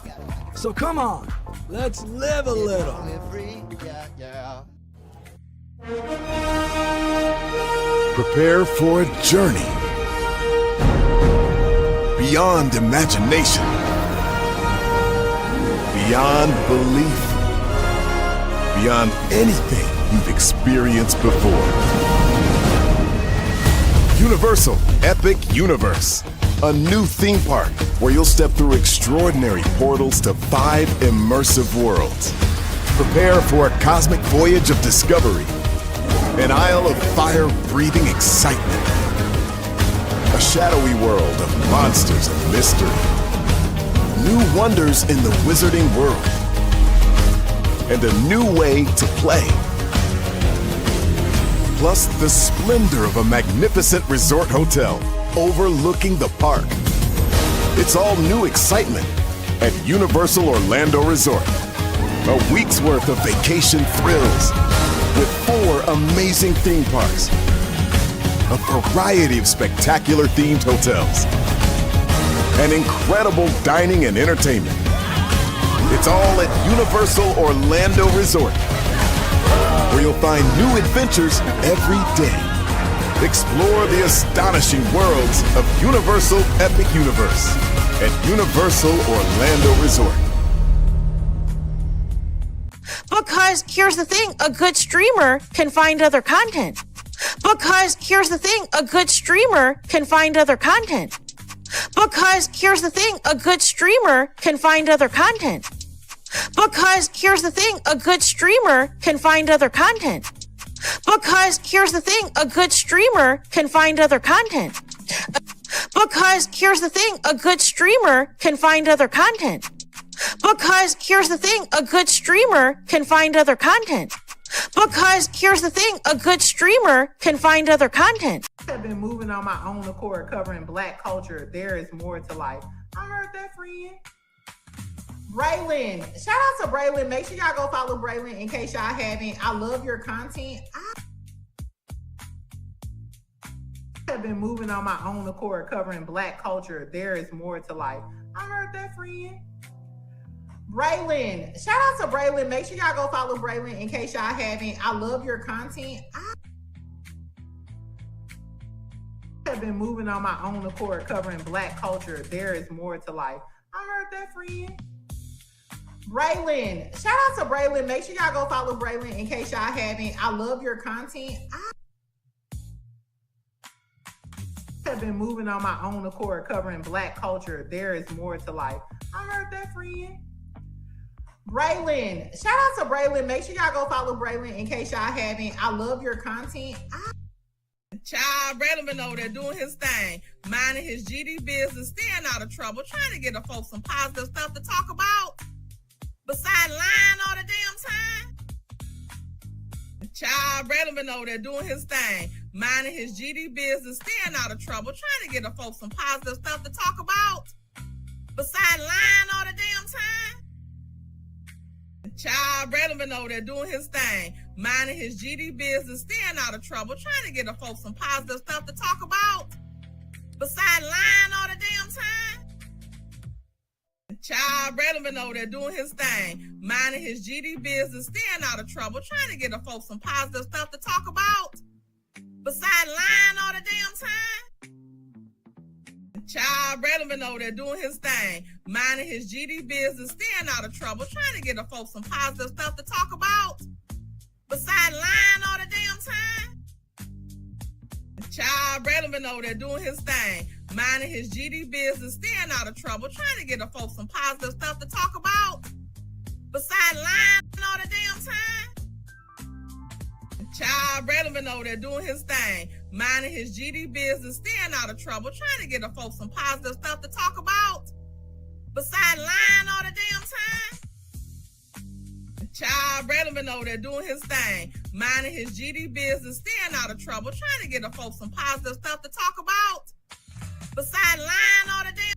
S14: So come on, let's live a little.
S1: Prepare for a journey beyond imagination, beyond belief, beyond anything you've experienced before. Universal Epic Universe, a new theme park where you'll step through extraordinary portals to 5 immersive worlds. Prepare for a cosmic voyage of discovery, an isle of fire-breathing excitement, a shadowy world of monsters and mystery, new wonders in the wizarding world, and a new way to play. Plus the splendor of a magnificent resort hotel overlooking the park. It's all new excitement at Universal Orlando Resort. A week's worth of vacation thrills with 4 amazing theme parks, a variety of spectacular themed hotels, and incredible dining and entertainment. It's all at Universal Orlando Resort, where you'll find new adventures every day. Explore the astonishing worlds of Universal Epic Universe at Universal Orlando Resort.
S19: Because here's the thing, a good streamer can find other content. Because here's the thing, a good streamer can find other content. Because here's the thing, a good streamer can find other content. Because here's the thing, a good streamer can find other content. Because here's the thing, a good streamer can find other content. Because here's the thing, a good streamer can find other content. Because here's the thing, a good streamer can find other content. Because here's the thing, a good streamer can find other content.
S17: I've been moving on my own accord, covering Black culture. There is more to life. I heard that, friend. Braylon, shout out to Braylon. Make sure y'all go follow Braylon in case y'all haven't. I love your content. I have been moving on my own accord, covering Black culture. There is more to life. I heard that, friend. Braylon, shout out to Braylon. Make sure y'all go follow Braylon in case y'all haven't. I love your content. I have been moving on my own accord, covering Black culture. There is more to life. I heard that, friend. Braylon, shout out to Braylon. Make sure y'all go follow Braylon in case y'all haven't. I love your content. I have been moving on my own accord, covering Black culture. There is more to life. I heard that, friend. Braylon, shout out to Braylon. Make sure y'all go follow Braylon in case y'all haven't. I love your content.
S18: Child, Braylon been over there doing his thing, minding his GD business, staying out of trouble, trying to get the folks some positive stuff to talk about. Besides lying all the damn time. Child, Braylon been over there doing his thing, minding his GD business, staying out of trouble, trying to get the folks some positive stuff to talk about. Besides lying all the damn time. Child, Braylon been over there doing his thing, minding his GD business, staying out of trouble, trying to get the folks some positive stuff to talk about. Besides lying all the damn time. Child, Braylon been over there doing his thing, minding his GD business, staying out of trouble, trying to get the folks some positive stuff to talk about. Besides lying all the damn time. Child, Braylon been over there doing his thing, minding his GD business, staying out of trouble, trying to get the folks some positive stuff to talk about. Besides lying all the damn time. Child, Braylon been over there doing his thing, minding his GD business, staying out of trouble, trying to get the folks some positive stuff to talk about. Besides lying all the damn time. Child, Braylon been over there doing his thing, minding his GD business, staying out of trouble, trying to get the folks some positive stuff to talk about. Besides lying all the damn time. Child, Braylon been over there doing his thing, minding his GD business, staying out of trouble, trying to get the folks some positive stuff to talk about. Besides lying all the damn